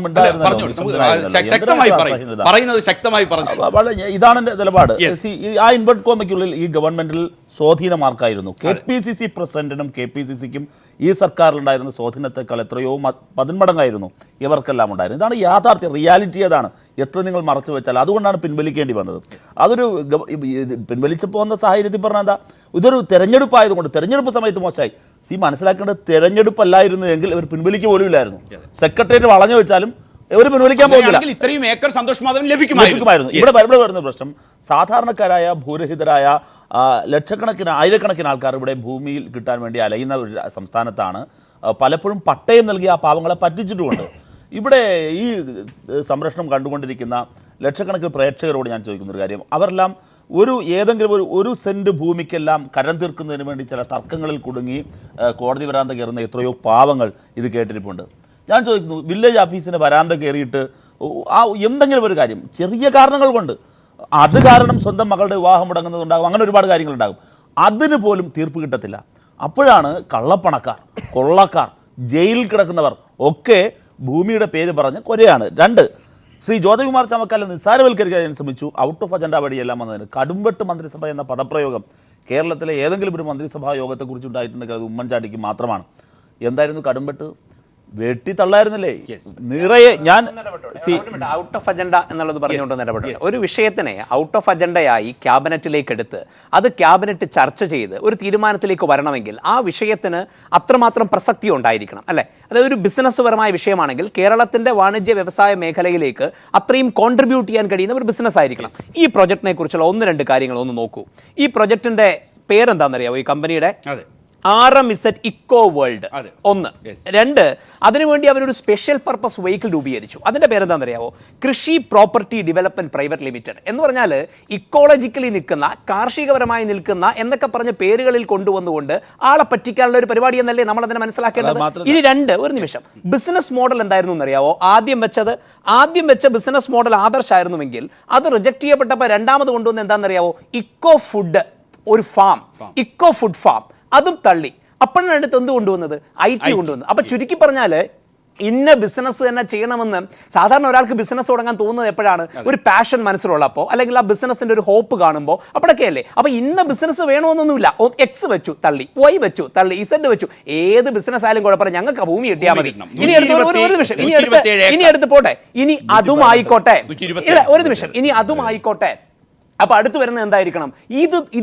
ഇതാണ് എൻ്റെ നിലപാട്. ആ ഇൻവെർട്ടർ കോമയ്ക്കുള്ളിൽ ഈ ഗവൺമെന്റിൽ സ്വാധീനമാർക്കായിരുന്നു. KPCC പ്രസിഡന്റിനും KPCCക്കും ഈ സർക്കാരിലുണ്ടായിരുന്ന സ്വാധീനത്തെക്കാൾ എത്രയോ 10 മടങ്ങായിരുന്നു ഇവർക്കെല്ലാം ഉണ്ടായിരുന്നു. ഇതാണ് യാഥാർത്ഥ്യം, റിയാലിറ്റി. അതാണ് എത്ര നിങ്ങൾ മറച്ചു വെച്ചാൽ. അതുകൊണ്ടാണ് പിൻവലിക്കേണ്ടി വന്നത്. അതൊരു പിൻവലിച്ചു പോകുന്ന സാഹചര്യത്തിൽ പറഞ്ഞാൽ എന്താ, ഇതൊരു തെരഞ്ഞെടുപ്പായതുകൊണ്ട് തെരഞ്ഞെടുപ്പ് സമയത്ത് മോശമായി. മനസ്സിലാക്കേണ്ടത് തെരഞ്ഞെടുപ്പല്ലായിരുന്നു എങ്കിൽ ഇവർ പിൻവലിക്കുക പോലും ഇല്ലായിരുന്നു. സെക്രട്ടേറിയറ്റ് വളഞ്ഞു വെച്ചാലും ഒരു പിൻവലിക്കാൻ പോകുന്നില്ല. അങ്ങനെയാണെങ്കിൽ ഇത്രയും ഏക്കർ സന്തോഷ് മാധവൻ ലഭിക്കുമായിരുന്നു. ഇവിടെ വരുന്ന പ്രശ്നം സാധാരണക്കാരായ ഭൂരഹിതരായ ആയിരക്കണക്കിന് ആൾക്കാർ ഇവിടെ ഭൂമിയിൽ കിട്ടാൻ വേണ്ടി അലയുന്ന ഒരു സംസ്ഥാനത്താണ് പലപ്പോഴും പട്ടയം നൽകി ആ പാവങ്ങളെ പറ്റിച്ചിട്ടുമുണ്ട്. ഇവിടെ ഈ സംരക്ഷണം കണ്ടുകൊണ്ടിരിക്കുന്ന ലക്ഷക്കണക്കിന് പ്രേക്ഷകരോട് ഞാൻ ചോദിക്കുന്ന ഒരു കാര്യം, അവരെല്ലാം ഏതെങ്കിലും ഒരു സെൻറ്റ് ഭൂമിക്കെല്ലാം കരം തീർക്കുന്നതിന് വേണ്ടി ചില തർക്കങ്ങളിൽ കുടുങ്ങി കോടതി വരാന്ത കയറുന്ന എത്രയോ പാവങ്ങൾ ഇത് കേട്ടിരിപ്പുണ്ട്. ഞാൻ ചോദിക്കുന്നു, വില്ലേജ് ഓഫീസിൻ്റെ വരാന്ത കയറിയിട്ട് എന്തെങ്കിലും ഒരു കാര്യം ചെറിയ കാരണങ്ങൾ കൊണ്ട് അത് കാരണം സ്വന്തം മകളുടെ വിവാഹം മുടങ്ങുന്നതുണ്ടാകും, അങ്ങനെ ഒരുപാട് കാര്യങ്ങളുണ്ടാകും, അതിന് പോലും തീർപ്പ് കിട്ടത്തില്ല. അപ്പോഴാണ് കള്ളപ്പണക്കാർ, കൊള്ളക്കാർ, ജയിലിൽ കിടക്കുന്നവർ ഒക്കെ ഭൂമിയുടെ പേര് പറഞ്ഞ് കൊരയാണ്. 2, ശ്രീ ജ്യോതികുമാർ ചാമക്കാല നിസ്സാരവൽക്കരിക്കാൻ ശ്രമിച്ചു. ഔട്ട് ഓഫ് അജണ്ട വഴിയെല്ലാം വന്നതിന് കടുംവെട്ട് മന്ത്രിസഭ എന്ന പദപ്രയോഗം കേരളത്തിലെ ഏതെങ്കിലും ഒരു മന്ത്രിസഭാ യോഗത്തെക്കുറിച്ച് ഉണ്ടായിട്ടുണ്ടെങ്കിൽ അത് ഉമ്മൻചാണ്ടിക്ക് മാത്രമാണ്. എന്തായിരുന്നു കടുംവെട്ട്? വെട്ടിത്തള്ളായിരുന്നില്ലേ നിറയെ. ഞാൻ ഔട്ട് ഓഫ് അജണ്ട എന്നുള്ളത് പറഞ്ഞുകൊണ്ട് നിലപെട്ടു. ഒരു വിഷയത്തിനെ ഔട്ട് ഓഫ് അജണ്ടയായി ക്യാബിനറ്റിലേക്ക് എടുത്ത് അത് ക്യാബിനറ്റ് ചർച്ച ചെയ്ത് ഒരു തീരുമാനത്തിലേക്ക് വരണമെങ്കിൽ ആ വിഷയത്തിന് അത്രമാത്രം പ്രസക്തി ഉണ്ടായിരിക്കണം, അല്ലേ? അതായത് ഒരു ബിസിനസ് പരമായ വിഷയമാണെങ്കിൽ കേരളത്തിന്റെ വാണിജ്യ വ്യവസായ മേഖലയിലേക്ക് അത്രയും കോൺട്രിബ്യൂട്ട് ചെയ്യാൻ കഴിയുന്ന ഒരു ബിസിനസ് ആയിരിക്കണം. ഈ പ്രൊജക്ടിനെ കുറിച്ചുള്ള 1-2 കാര്യങ്ങൾ ഒന്ന് നോക്കൂ. ഈ പ്രൊജക്ടിന്റെ പേരെന്താണെന്നറിയാമോ? ഈ കമ്പനിയുടെ RMZ ഇക്കോ വേൾഡ്. 1. 2, അതിനുവേണ്ടി അവരൊരു സ്പെഷ്യൽ പർപ്പസ് വെഹിക്കിൾ രൂപീകരിച്ചു. അതിന്റെ പേരെന്താണെന്നറിയാവോ? കൃഷി പ്രോപ്പർട്ടി ഡെവലപ്മെന്റ് പ്രൈവറ്റ് ലിമിറ്റഡ് എന്ന് പറഞ്ഞാൽ ഇക്കോളജിക്കലി നിൽക്കുന്ന, കാർഷികപരമായി നിൽക്കുന്ന എന്നൊക്കെ പറഞ്ഞ പേരുകളിൽ കൊണ്ടുവന്നുകൊണ്ട് ആളെ പറ്റിക്കാനുള്ള ഒരു പരിപാടി എന്നല്ലേ നമ്മൾ അതിനെ മനസ്സിലാക്കേണ്ടത്. ഇനി 2, ഒരു നിമിഷം, ബിസിനസ് മോഡൽ എന്തായിരുന്നു എന്നറിയാവോ? ആദ്യം വെച്ച ബിസിനസ് മോഡൽ ആദർശായിരുന്നുവെങ്കിൽ അത് റിജക്ട് ചെയ്യപ്പെട്ടപ്പോൾ രണ്ടാമത് കൊണ്ടുവന്ന് എന്താണെന്നറിയാവോ? ഇക്കോ ഫുഡ്, ഒരു ഫാം, ഇക്കോ ഫുഡ് ഫാം, അതും തള്ളി. അപ്പോഴാണ് അടുത്ത് എന്ത് കൊണ്ടുവന്നത്? IT കൊണ്ടുവന്നത്. അപ്പൊ ചുരുക്കി പറഞ്ഞാല് ഇന്ന ബിസിനസ് തന്നെ ചെയ്യണമെന്ന് സാധാരണ ഒരാൾക്ക് ബിസിനസ് തുടങ്ങാൻ തോന്നുന്നത് എപ്പോഴാണ്? ഒരു പാഷൻ മനസ്സിലുള്ളപ്പോൾ, അല്ലെങ്കിൽ ആ ബിസിനസിന്റെ ഒരു ഹോപ്പ് കാണുമ്പോൾ, അപ്പോഴൊക്കെ അല്ലേ? അപ്പൊ ഇന്ന ബിസിനസ് വേണമെന്നൊന്നുമില്ല. X വെച്ചു തള്ളി, Y വെച്ചു തള്ളി, Z വെച്ചു. ഏത് ബിസിനസ് ആയാലും കുഴപ്പമില്ല, ഞങ്ങൾക്ക് ആ ഭൂമി കിട്ടിയാൽ മതി. ഇനി അടുത്ത് പോട്ടെ, ഇനി അതും ആയിക്കോട്ടെ. ഇല്ല, ഒരു നിമിഷം, ഇനി അതും ആയിക്കോട്ടെ. അപ്പൊ അടുത്ത് വരുന്നത് എന്തായിരിക്കണം?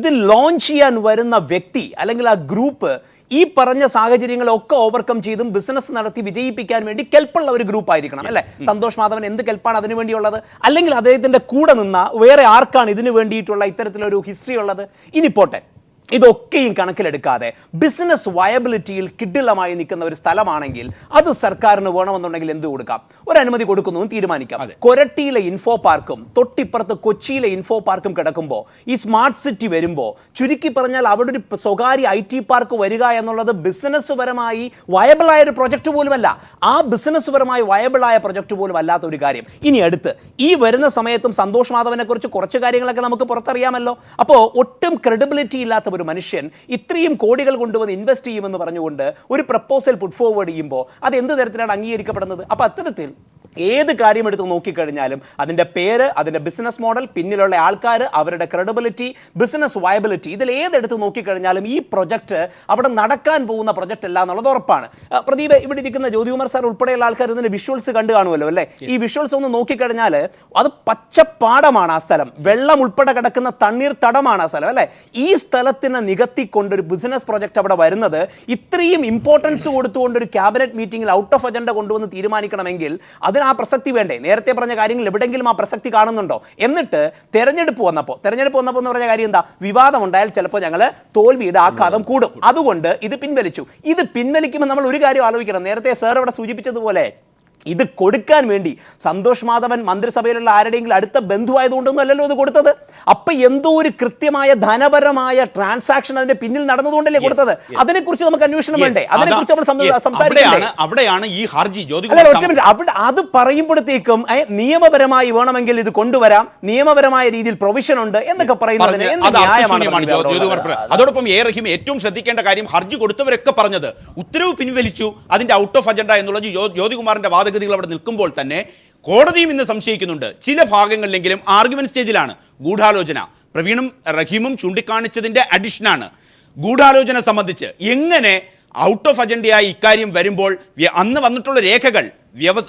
ഇത് ലോഞ്ച് ചെയ്യാൻ വരുന്ന വ്യക്തി അല്ലെങ്കിൽ ആ ഗ്രൂപ്പ് ഈ പറഞ്ഞ സാഹചര്യങ്ങളൊക്കെ ഓവർകം ചെയ്തും ബിസിനസ് നടത്തി വിജയിപ്പിക്കാൻ വേണ്ടി കെൽപ്പുള്ള ഒരു ഗ്രൂപ്പ് ആയിരിക്കണം, അല്ലെ? സന്തോഷ് മാധവൻ എന്ത് കെൽപ്പാണ് അതിനു വേണ്ടിയുള്ളത്? അല്ലെങ്കിൽ അദ്ദേഹത്തിന്റെ കൂടെ നിന്ന വേറെ ആർക്കാണ് ഇതിനു വേണ്ടിയിട്ടുള്ള ഇത്തരത്തിലൊരു ഹിസ്റ്ററി ഉള്ളത്? ഇനി പോട്ടെ, ഇതൊക്കെയും കണക്കിലെടുക്കാതെ ബിസിനസ് വയബിലിറ്റിയിൽ കിടിലമായി നിൽക്കുന്ന ഒരു സ്ഥലമാണെങ്കിൽ അത് സർക്കാരിന് വേണമെന്നുണ്ടെങ്കിൽ എന്ത് കൊടുക്കാം? ഒരു അനുമതി കൊടുക്കുന്നു തീരുമാനിക്കാം. കൊരട്ടിയിലെ ഇൻഫോ പാർക്കും തൊട്ടിപ്പുറത്ത് കൊച്ചിയിലെ ഇൻഫോ പാർക്കും കിടക്കുമ്പോൾ ഈ സ്മാർട്ട് സിറ്റി വരുമ്പോൾ ചുരുക്കി പറഞ്ഞാൽ അവിടെ ഒരു സ്വകാര്യ IT പാർക്ക് വരിക എന്നുള്ളത് ബിസിനസ് പരമായി വയബിളായ ഒരു പ്രൊജക്ട് പോലുമല്ല. ആ ബിസിനസ് പരമായി വയബിളായ പ്രൊജക്ട് പോലും അല്ലാത്ത ഒരു കാര്യം. ഇനി അടുത്ത് ഈ വരുന്ന സമയത്തും സന്തോഷ് മാധവനെ കുറിച്ച് കുറച്ച് കാര്യങ്ങളൊക്കെ നമുക്ക് പുറത്തറിയാമല്ലോ. അപ്പോൾ ഒട്ടും ക്രെഡിബിലിറ്റി ഇല്ലാത്ത ഒരു മനുഷ്യൻ ഇത്രയും കോടികൾ കൊണ്ടുവന്ന് ഇൻവെസ്റ്റ് ചെയ്യുമെന്ന് പറഞ്ഞുകൊണ്ട് ഒരു പ്രപ്പോസൽ പുട്ട് ഫോർവേഡ് ചെയ്യുമ്പോൾ അത് എന്ത് തരത്തിലാണ് അംഗീകരിക്കപ്പെടുന്നത്? അപ്പോൾ അത്തരത്തിൽ ഏത് കാര്യം എടുത്ത് നോക്കിക്കഴിഞ്ഞാലും അതിൻ്റെ പേര്, അതിൻ്റെ ബിസിനസ് മോഡൽ, പിന്നിലുള്ള ആൾക്കാർ, അവരുടെ ക്രെഡിബിലിറ്റി, ബിസിനസ് വയബിലിറ്റി, ഇതിൽ ഏതെടുത്ത് നോക്കിക്കഴിഞ്ഞാലും ഈ പ്രൊജക്ട് അവിടെ നടക്കാൻ പോകുന്ന പ്രൊജക്റ്റ് അല്ല എന്നുള്ളത് ഉറപ്പാണ്. പ്രദീപ്, ഇവിടെ ഇരിക്കുന്ന ജ്യോതികുമാർ സാർ ഉൾപ്പെടെയുള്ള ആൾക്കാർ ഇതിൻ്റെ വിഷ്വൽസ് കണ്ടു കാണുമല്ലോ, അല്ലേ? ഈ വിഷ്വൽസ് ഒന്ന് നോക്കിക്കഴിഞ്ഞാൽ അത് പച്ചപ്പാടമാണ് ആ സ്ഥലം, വെള്ളം ഉൾപ്പെടെ കിടക്കുന്ന തണ്ണീർ തടമാണ് ആ സ്ഥലം, അല്ലേ? ഈ സ്ഥലത്തിന് നികത്തിക്കൊണ്ടൊരു ബിസിനസ് പ്രൊജക്ട് അവിടെ വരുന്നത് ഇത്രയും ഇമ്പോർട്ടൻസ് കൊടുത്തുകൊണ്ട് ഒരു ക്യാബിനറ്റ് മീറ്റിംഗിൽ ഔട്ട് ഓഫ് അജണ്ട കൊണ്ടുവന്ന് തീരുമാനിക്കണമെങ്കിൽ അതിന് ആ പ്രസക്തി വേണ്ടേ? നേരത്തെ പറഞ്ഞ കാര്യങ്ങൾ എവിടെയെങ്കിലും ആ പ്രസക്തി കാണുന്നുണ്ടോ? എന്നിട്ട് തെരഞ്ഞെടുപ്പ് വന്നപ്പോൾ എന്ന് പറഞ്ഞ കാര്യം എന്താ? വിവാദം ഉണ്ടായാൽ ചിലപ്പോൾ ഞങ്ങൾ തോൽവിയുടെ ആഘാതം കൂടും, അതുകൊണ്ട് ഇത് പിൻവലിച്ചു. ഇത് പിൻവലിക്കുമ്പോൾ നമ്മൾ ഒരു കാര്യം ആലോചിക്കണം. നേരത്തെ സാർ ഇവിടെ സൂചിപ്പിച്ചതുപോലെ ഇത് കൊടുക്കാൻ വേണ്ടി സന്തോഷ് മാധവൻ മന്ത്രിസഭയിലുള്ള ആരുടെയെങ്കിലും അടുത്ത ബന്ധുവായതുകൊണ്ടൊന്നും അല്ലല്ലോ ഇത് കൊടുത്തത്. അപ്പൊ എന്തോ ഒരു കൃത്യമായ ധനപരമായ ട്രാൻസാക്ഷൻ അതിന്റെ പിന്നിൽ നടന്നതുകൊണ്ടല്ലേ കൊടുത്തത്. അതിനെക്കുറിച്ച് നമുക്ക് അന്വേഷണം വേണ്ടേ? അതിനെക്കുറിച്ച് നമ്മൾ സംസാരിക്കണം. അവിടെയാണ് ഈ ഹർജി. അത് പറയുമ്പോഴത്തേക്കും നിയമപരമായി വേണമെങ്കിൽ ഇത് കൊണ്ടുവരാം, നിയമപരമായ രീതിയിൽ പ്രൊവിഷൻ ഉണ്ട് എന്നൊക്കെ പറയുന്നതിന് അതോടൊപ്പം റഹീം ഏറ്റവും ശ്രദ്ധിക്കേണ്ട കാര്യം, ഹർജി കൊടുത്തവരൊക്കെ പറഞ്ഞത് ഉത്തരവ് പിൻവലിച്ചു, അതിന്റെ ഔട്ട് ഓഫ് അജണ്ട എന്നുള്ളത് ജ്യോതികുമാറിന്റെ വാദഗതികൾ അവിടെ നിൽക്കുമ്പോൾ തന്നെ കോടതിയും ഇന്ന് സംശയിക്കുന്നുണ്ട്. ചില ഭാഗങ്ങളിലെങ്കിലും ആർഗ്യുമെന്റ് സ്റ്റേജിലാണ് ഗൂഢാലോചന. പ്രവീണും റഹീമും ചൂണ്ടിക്കാണിച്ചതിന്റെ അഡിഷനാണ് ഗൂഢാലോചന സംബന്ധിച്ച്. എങ്ങനെ ഔട്ട് ഓഫ് അജണ്ടയായി ഇക്കാര്യം വരുമ്പോൾ അന്ന് വന്നിട്ടുള്ള രേഖകൾ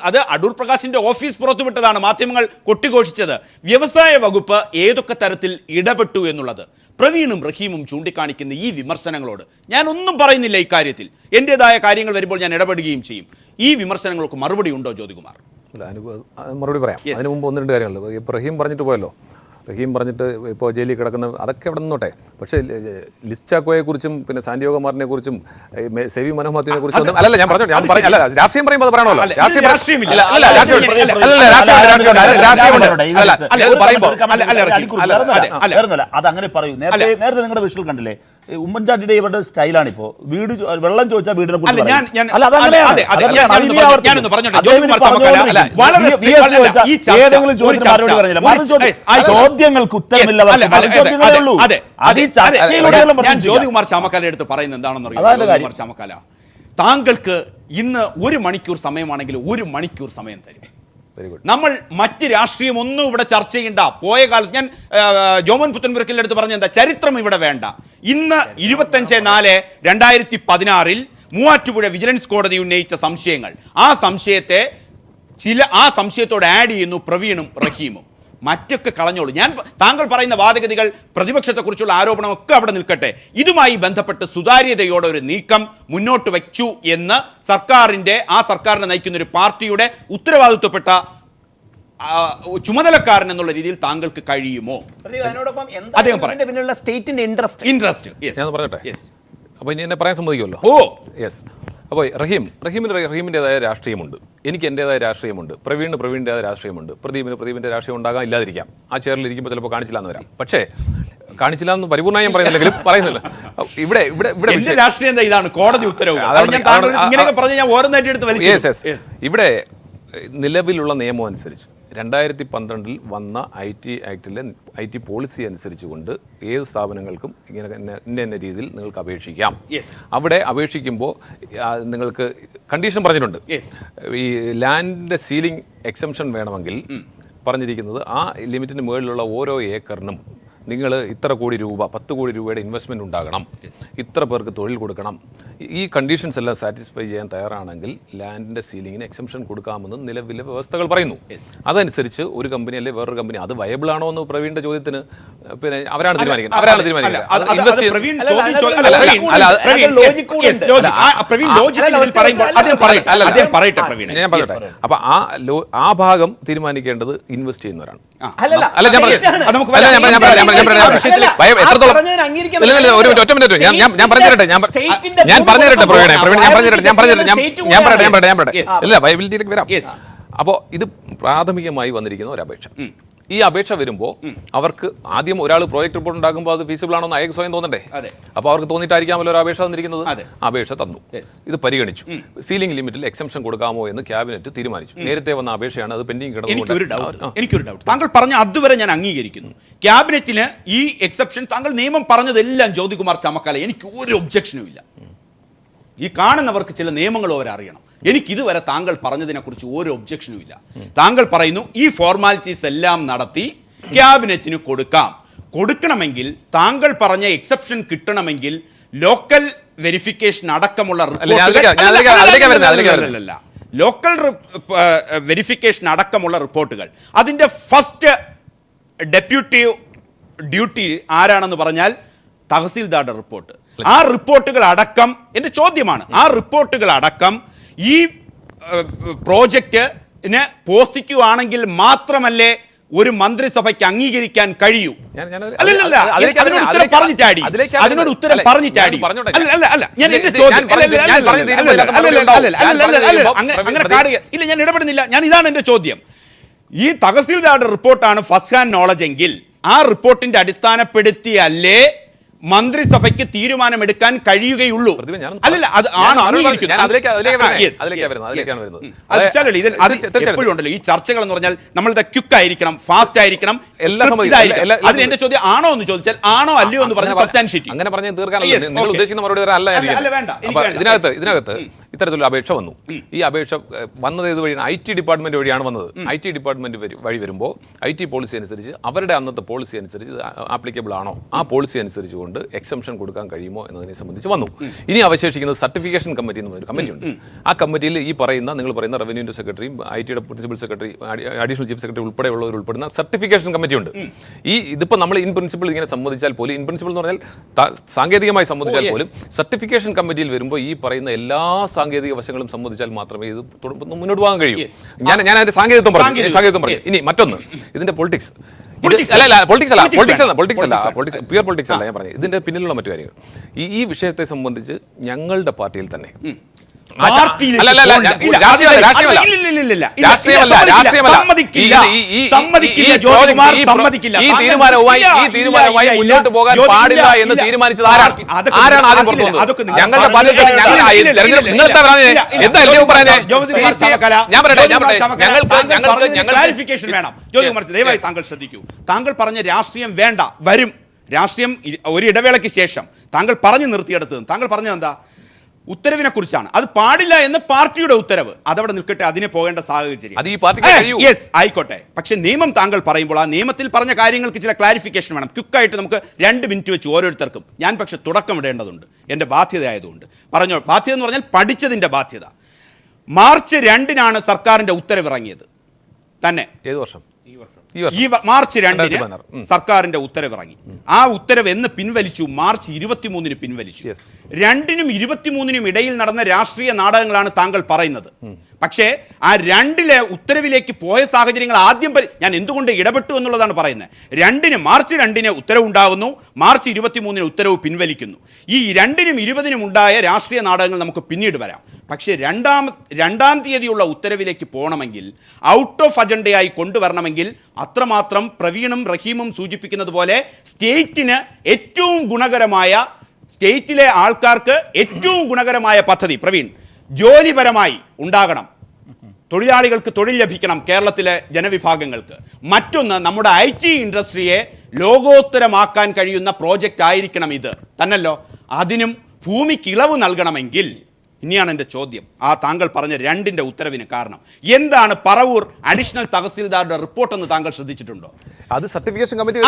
അത് അടൂർ പ്രകാശിന്റെ ഓഫീസ് പുറത്തുവിട്ടതാണ്, മാധ്യമങ്ങൾ കൊട്ടിഘോഷിച്ചത്. വ്യവസായ വകുപ്പ് ഏതൊക്കെ തരത്തിൽ ഇടപെട്ടു എന്നുള്ളത് പ്രവീണും റഹീമും ചൂണ്ടിക്കാണിക്കുന്ന ഈ വിമർശനങ്ങളോട് ഞാൻ ഒന്നും പറയുന്നില്ല. ഇക്കാര്യത്തിൽ എൻ്റെതായ കാര്യങ്ങൾ വരുമ്പോൾ ഞാൻ ഇടപെടുകയും ചെയ്യും. ഈ വിമർശനങ്ങൾക്ക് മറുപടി ഉണ്ടോ ജ്യോതികുമാർ? മറുപടി പറയാം. അതിന് മുമ്പ് 1-2 കാര്യങ്ങൾ ഇപ്പോൾ റഹീം പറഞ്ഞിട്ട് പോയല്ലോ. റഹീം പറഞ്ഞിട്ട് ഇപ്പോൾ ജയിലിൽ കിടക്കുന്ന അതൊക്കെ അവിടെ നിന്നോട്ടെ. പക്ഷേ ലിസ് ചാക്കോയെക്കുറിച്ചും പിന്നെ സാന്റിയാഗോ മാർട്ടിനെ കുറിച്ചും സെവി മനോഹത്തിനെ കുറിച്ചും അല്ല ഞാൻ പറഞ്ഞു അല്ല രാഷ്ട്രീയം പറയുമ്പോൾ അത് പറയണമല്ലോ. അതങ്ങനെ പറയൂ. നേരത്തെ നിങ്ങളുടെ വിഷയം കണ്ടില്ലേ, ഉമ്മൻചാണ്ടിയുടെ ഇവരുടെ സ്റ്റൈലാണ് ഇപ്പോൾ വീട് വെള്ളം ചോദിച്ചാൽ വീടിനെ കുറിച്ച് ചോദ്യങ്ങൾക്ക് ഉത്തരമില്ല. ഞാൻ ജ്യോതികുമാർ ചാമക്കാലയുടെ അടുത്ത് പറയുന്നത് എന്താണെന്ന് അറിയാം ചാമക്കാല, താങ്കൾക്ക് ഇന്ന് 1 മണിക്കൂർ സമയമാണെങ്കിൽ 1 മണിക്കൂർ സമയം തരും. നമ്മൾ മറ്റ് രാഷ്ട്രീയം ഒന്നും ഇവിടെ ചർച്ച ചെയ്യണ്ട. പോയ കാലത്ത് ഞാൻ ജോമൻ പുത്തൻപുരക്കിന്റെ അടുത്ത് പറഞ്ഞ എന്താ, ചരിത്രം ഇവിടെ വേണ്ട. ഇന്ന് 25/4/2016 മൂവാറ്റുപുഴ വിജിലൻസ് കോടതി ഉന്നയിച്ച സംശയങ്ങൾ, ആ സംശയത്തോട് ആഡ് ചെയ്യുന്നു പ്രവീണും റഹീമും. മറ്റൊക്കെ കളഞ്ഞോളൂ. താങ്കൾ പറയുന്ന വാദഗതികൾ, പ്രതിപക്ഷത്തെക്കുറിച്ചുള്ള ആരോപണമൊക്കെ അവിടെ നിൽക്കട്ടെ. ഇതുമായി ബന്ധപ്പെട്ട് സുതാര്യതയോടെ ഒരു നീക്കം മുന്നോട്ട് വയ്ക്കൂ എന്ന് സർക്കാരിനെ നയിക്കുന്ന ഒരു പാർട്ടിയുടെ ഉത്തരവാദിത്വപ്പെട്ട ചുമതലക്കാരൻ എന്നുള്ള രീതിയിൽ താങ്കൾക്ക് കഴിയുമോ? അദ്ദേഹം ഇൻട്രസ്റ്റ് ഞാൻ പറയട്ടെ. അപ്പോൾ ഇനി എന്നെ പറയാൻ സമ്മതിക്കുമല്ലോ. യെസ്. അപ്പോൾ റഹീമിൻ്റെതായ രാഷ്ട്രീയമുണ്ട്, എനിക്ക് എൻ്റെതായ രാഷ്ട്രീയമുണ്ട്, പ്രവീണിൻ്റെതായ രാഷ്ട്രീയമുണ്ട്, പ്രദീപിൻ്റെ രാഷ്ട്രീയം ഉണ്ടാകാൻ ഇല്ലാതിരിക്കാം. ആ ചെയറിലിരിക്കുമ്പോൾ ചിലപ്പോൾ കാണിച്ചില്ല എന്ന് വരാം. പക്ഷേ കാണിച്ചില്ല എന്ന് പരിപൂർണ്ണമായും പറയുന്നില്ലെങ്കിലും പറയുന്നില്ല. ഇവിടെ രാഷ്ട്രീയം ഇതാണ് കോടതി ഉത്തരവ്. ഇവിടെ നിലവിലുള്ള നിയമം അനുസരിച്ച് 2012 വന്ന IT ആക്ടിലെ IT പോളിസി അനുസരിച്ചുകൊണ്ട് ഏത് സ്ഥാപനങ്ങൾക്കും ഇന്ന രീതിയിൽ നിങ്ങൾക്ക് അപേക്ഷിക്കാം. അവിടെ അപേക്ഷിക്കുമ്പോൾ നിങ്ങൾക്ക് കണ്ടീഷൻ പറഞ്ഞിട്ടുണ്ട്. ഈ ലാൻഡിൻ്റെ സീലിംഗ് എക്സംഷൻ വേണമെങ്കിൽ പറഞ്ഞിരിക്കുന്നത് ആ ലിമിറ്റിന് മുകളിലുള്ള ഓരോ ഏക്കറിനും നിങ്ങൾ ഇത്ര കോടി രൂപ, 10 കോടി രൂപയുടെ ഇൻവെസ്റ്റ്മെൻറ്റ് ഉണ്ടാകണം, ഇത്ര പേർക്ക് തൊഴിൽ കൊടുക്കണം. ഈ കണ്ടീഷൻസ് എല്ലാം സാറ്റിസ്ഫൈ ചെയ്യാൻ തയ്യാറാണെങ്കിൽ ലാൻഡിൻ്റെ സീലിങ്ങിന് എക്സംഷൻ കൊടുക്കാമെന്ന് നിലവിലെ വ്യവസ്ഥകൾ പറയുന്നു. അതനുസരിച്ച് ഒരു കമ്പനി അല്ലെ വേറൊരു കമ്പനി അത് വയബിൾ ആണോ എന്ന് പ്രവീണിന്റെ ചോദ്യത്തിന് പിന്നെ അവരാണ് തീരുമാനിക്കുന്നത്. അപ്പൊ ആ ഭാഗം തീരുമാനിക്കേണ്ടത് ഇൻവെസ്റ്റ് ചെയ്യുന്നവരാണ്. വയബിലിറ്റിയിലേക്ക് വരാം. അപ്പോൾ ഇത് പ്രാഥമികമായി വന്നിരിക്കുന്ന ഒരു അപേക്ഷ. ഈ അപേക്ഷ വരുമ്പോൾ അവർക്ക് ആദ്യം ഒരാൾ പ്രോജക്ട് റിപ്പോർട്ട് ഉണ്ടാക്കുമ്പോൾ അത് ഫീസിബിൾ ആണോ എന്ന് അയാൾക്ക് സ്വയം തോന്നണ്ടേ? അപ്പോൾ അവർക്ക് തോന്നിയിട്ടായിരിക്കാമല്ലോ ഒരു അപേക്ഷ തന്നിരിക്കുന്നത്. അപേക്ഷ തന്നു, ഇത് പരിഗണിച്ചു. സീലിംഗ് ലിമിറ്റിൽ എക്സംഷൻ കൊടുക്കാമോ എന്ന് ക്യാബിനറ്റ് തീരുമാനിച്ചു. നേരത്തെ വന്ന അപേക്ഷയാണ്, അത് പെൻഡിങ് കിടന്നു. എനിക്കൊരു ഡൗട്ട്, താങ്കൾ പറഞ്ഞ അതുവരെ ഞാൻ അംഗീകരിക്കുന്നു. ക്യാബിനറ്റിന് ഈ എക്സെപ്ഷൻ താങ്കൾ നിയമം പറഞ്ഞതെല്ലാം ജ്യോതികുമാർ ചാമക്കാല, എനിക്ക് ഒരു ഒബ്ജക്ഷനും ഇല്ല. ഈ കാണുന്നവർക്ക് ചില നിയമങ്ങൾ അവരറിയണം. എനിക്കിതുവരെ താങ്കൾ പറഞ്ഞതിനെക്കുറിച്ച് ഒരു ഒബ്ജക്ഷനും ഇല്ല. താങ്കൾ പറയുന്നു ഈ ഫോർമാലിറ്റീസ് എല്ലാം നടത്തി ക്യാബിനറ്റിന് കൊടുക്കണമെങ്കിൽ താങ്കൾ പറഞ്ഞ എക്സെപ്ഷൻ കിട്ടണമെങ്കിൽ ലോക്കൽ വെരിഫിക്കേഷൻ അടക്കമുള്ള റിപ്പോർട്ടുകൾ അതിൻ്റെ ഫസ്റ്റ് ഡെപ്യൂട്ടീവ് ഡ്യൂട്ടി ആരാണെന്ന് പറഞ്ഞാൽ തഹസീൽദാരുടെ റിപ്പോർട്ട്. ആ റിപ്പോർട്ടുകൾ അടക്കം എൻ്റെ ചോദ്യമാണ്, ആ റിപ്പോർട്ടുകൾ അടക്കം ഈ പ്രോജക്റ്റിന് പോസിറ്റീവ് ആണെങ്കിൽ മാത്രമല്ലേ ഒരു മന്ത്രിസഭയ്ക്ക് അംഗീകരിക്കാൻ കഴിയൂ? അതിനോട് ഉത്തരം പറഞ്ഞിട്ടാടി അങ്ങനെ കാണുക ഇല്ല, ഞാൻ ഇടപെടുന്നില്ല. ഇതാണ് എൻ്റെ ചോദ്യം. ഈ തഹസീൽദാരുടെ റിപ്പോർട്ടാണ് ഫസ്റ്റ് ഹാൻഡ് നോളജ് എങ്കിൽ ആ റിപ്പോർട്ടിന്റെ അടിസ്ഥാനപ്പെടുത്തിയല്ലേ മന്ത്രിസഭയ്ക്ക് തീരുമാനമെടുക്കാൻ കഴിയുകയുള്ളൂ? അല്ലല്ല, അത് ആണ് എപ്പോഴും ഉണ്ടല്ലോ ഈ ചർച്ചകൾ എന്ന് പറഞ്ഞാൽ നമ്മളുടെ ക്വിക്ക് ആയിരിക്കണം, ഫാസ്റ്റ് ആയിരിക്കണം. അതിന് എന്റെ ചോദ്യം ആണോ എന്ന് ചോദിച്ചാൽ ആണോ അല്ലയോ എന്ന് പറഞ്ഞ സബ്സ്റ്റാൻഷിയേറ്റ് അങ്ങനെ പറഞ്ഞ് തീർക്കാനല്ല നിങ്ങൾ ഉദ്ദേശിക്കുന്ന മറുപടി അല്ല. ഇതിനകത്ത് ഇത്തരത്തിലുള്ള അപേക്ഷ വന്നു. ഈ അപേക്ഷ വന്നത് ഏത് വഴിയാണ്? IT ഡിപ്പാർട്ട്മെന്റ് വഴിയാണ് വന്നത്. IT ഡിപ്പാർട്ട്മെന്റ് വഴി വരുമ്പോൾ IT പോളിസി അനുസരിച്ച്, അവരുടെ അന്നത്തെ പോളിസി അനുസരിച്ച് ആപ്ലിക്കബിൾ ആണോ, ആ പോളിസി അനുസരിച്ച് കൊണ്ട് എക്സംഷൻ കൊടുക്കാൻ കഴിയുമോ എന്നതിനെ സംബന്ധിച്ച് വന്നു. ഇനി അവശേഷിക്കുന്നത് സർട്ടിഫിക്കേഷൻ കമ്മിറ്റി എന്നൊരു കമ്മിറ്റിയുണ്ട്. ആ കമ്മിറ്റിയിൽ ഈ നിങ്ങൾ പറയുന്ന റവന്യൂവിന്റെ സെക്രട്ടറിയും ITയുടെ principal secretary, additional chief secretary ഉൾപ്പെടെയുള്ളവർ ഉൾപ്പെടുന്ന സർട്ടിഫിക്കേഷൻ കമ്മിറ്റിയുണ്ട്. ഇതിപ്പോൾ നമ്മൾ ഇൻ പ്രിൻസിപ്പിൾ ഇങ്ങനെ സമ്മതിച്ചാൽ പോലും, ഇൻ പ്രിൻസിപ്പിൾ എന്ന് പറഞ്ഞാൽ സാങ്കേതികമായി സമ്മതിച്ചാൽ പോലും, സർട്ടിഫിക്കേഷൻ കമ്മിറ്റിയിൽ വരുമ്പോൾ ഈ പറയുന്ന എല്ലാ സാങ്കേതിക വശങ്ങളും സംബന്ധിച്ചാൽ മാത്രമേ ഇത് മുന്നോട്ട് പോകാൻ കഴിയൂ. ഞാൻ അതിന്റെ സാങ്കേതികത്വം പറഞ്ഞു. ഇനി മറ്റൊന്ന്, ഇതിന്റെ പൊളിറ്റിക്സ് അല്ല, പ്യുവർ പൊളിറ്റിക്സ് അല്ല ഞാൻ പറഞ്ഞത്. ഇതിന്റെ പിന്നിലുള്ള മറ്റു കാര്യങ്ങൾ ഈ വിഷയത്തെ സംബന്ധിച്ച് ഞങ്ങളുടെ പാർട്ടിയിൽ തന്നെ ഈ തീരുമാനവുമായി മുന്നോട്ട് പോകാൻ പാടില്ല എന്ന് തീരുമാനിച്ചത് ആരാണ് ആദ്യം പുറത്തു വന്നത്? ഞങ്ങളുടെ പാർട്ടി. ദയവായി താങ്കൾ ശ്രദ്ധിക്കൂ. താങ്കൾ പറഞ്ഞ രാഷ്ട്രീയം വേണ്ട, വരും രാഷ്ട്രീയം ഒരു ഇടവേളയ്ക്ക് ശേഷം താങ്കൾ പറഞ്ഞു നിർത്തിയെടുത്തത്. താങ്കൾ പറഞ്ഞത് എന്താ? ഉത്തരവിനെ കുറിച്ചാണ്. അത് പാടില്ല എന്ന് പാർട്ടിയുടെ ഉത്തരവ്, അതവിടെ നിൽക്കട്ടെ, അതിനെ പോകേണ്ട സാഹചര്യം ആയിക്കോട്ടെ. പക്ഷെ നിയമം താങ്കൾ പറയുമ്പോൾ ആ നിയമത്തിൽ പറഞ്ഞ കാര്യങ്ങൾക്ക് ചില ക്ലാരിഫിക്കേഷൻ വേണം. ക്വിക്കായിട്ട് നമുക്ക് 2 മിനിറ്റ് വെച്ച് ഓരോരുത്തർക്കും. ഞാൻ പക്ഷെ തുടക്കം ഇടേണ്ടതുണ്ട്, എൻ്റെ ബാധ്യതയായതുകൊണ്ട് പറഞ്ഞോ. ബാധ്യത എന്ന് പറഞ്ഞാൽ പഠിച്ചതിൻ്റെ ബാധ്യത. മാർച്ച് 2-നാണ് സർക്കാരിൻ്റെ ഉത്തരവിറങ്ങിയത് തന്നെ. ഏത് വർഷം? ഈ മാർച്ച് 2-ന് സർക്കാരിന്റെ ഉത്തരവിറങ്ങി. ആ ഉത്തരവ് എന്ന് പിൻവലിച്ചു? മാർച്ച് 23-ന് പിൻവലിച്ചു. 2-നും 23-നും ഇടയിൽ നടന്ന രാഷ്ട്രീയ നാടകങ്ങളാണ് താങ്കൾ പറയുന്നത്. പക്ഷേ ആ 2-ലെ ഉത്തരവിലേക്ക് പോയ സാഹചര്യങ്ങൾ ആദ്യം ഞാൻ എന്തുകൊണ്ട് ഇടപെട്ടു എന്നുള്ളതാണ് പറയുന്നത്. മാർച്ച് 2-ന് ഉത്തരവുണ്ടാകുന്നു, മാർച്ച് 23-ന് ഉത്തരവ് പിൻവലിക്കുന്നു. ഈ 2-നും 20-നും ഉണ്ടായ രാഷ്ട്രീയ നാടകങ്ങൾ നമുക്ക് പിന്നീട് വരാം. പക്ഷേ രണ്ടാം തീയതിയുള്ള ഉത്തരവിലേക്ക് പോകണമെങ്കിൽ, ഔട്ട് ഓഫ് അജണ്ടയായി കൊണ്ടുവരണമെങ്കിൽ, അത്രമാത്രം പ്രവീണും റഹീമും സൂചിപ്പിക്കുന്നത് പോലെ സ്റ്റേറ്റിന് ഏറ്റവും ഗുണകരമായ, സ്റ്റേറ്റിലെ ആൾക്കാർക്ക് ഏറ്റവും ഗുണകരമായ പദ്ധതി പ്രവീൺ ജോലിപരമായി ഉണ്ടാകണം. തൊഴിലാളികൾക്ക് തൊഴിൽ ലഭിക്കണം, കേരളത്തിലെ ജനവിഭാഗങ്ങൾക്ക്. മറ്റൊന്ന്, നമ്മുടെ IT ഇൻഡസ്ട്രിയെ ലോകോത്തരമാക്കാൻ കഴിയുന്ന പ്രോജക്റ്റ് ആയിരിക്കണം ഇത് തന്നല്ലോ. അതിനും ഭൂമിക്ക് ഇളവ് നൽകണമെങ്കിൽ, ഇനിയാണ് എൻ്റെ ചോദ്യം, ആ താങ്കൾ പറഞ്ഞ 2-ന്റെ ഉത്തരവിന് കാരണം എന്താണ്? പറവൂർ അഡീഷണൽ തഹസീൽദാരുടെ റിപ്പോർട്ടെന്ന് താങ്കൾ ശ്രദ്ധിച്ചിട്ടുണ്ടോ? അത് സർട്ടിഫിക്കേഷൻ കമ്മിറ്റി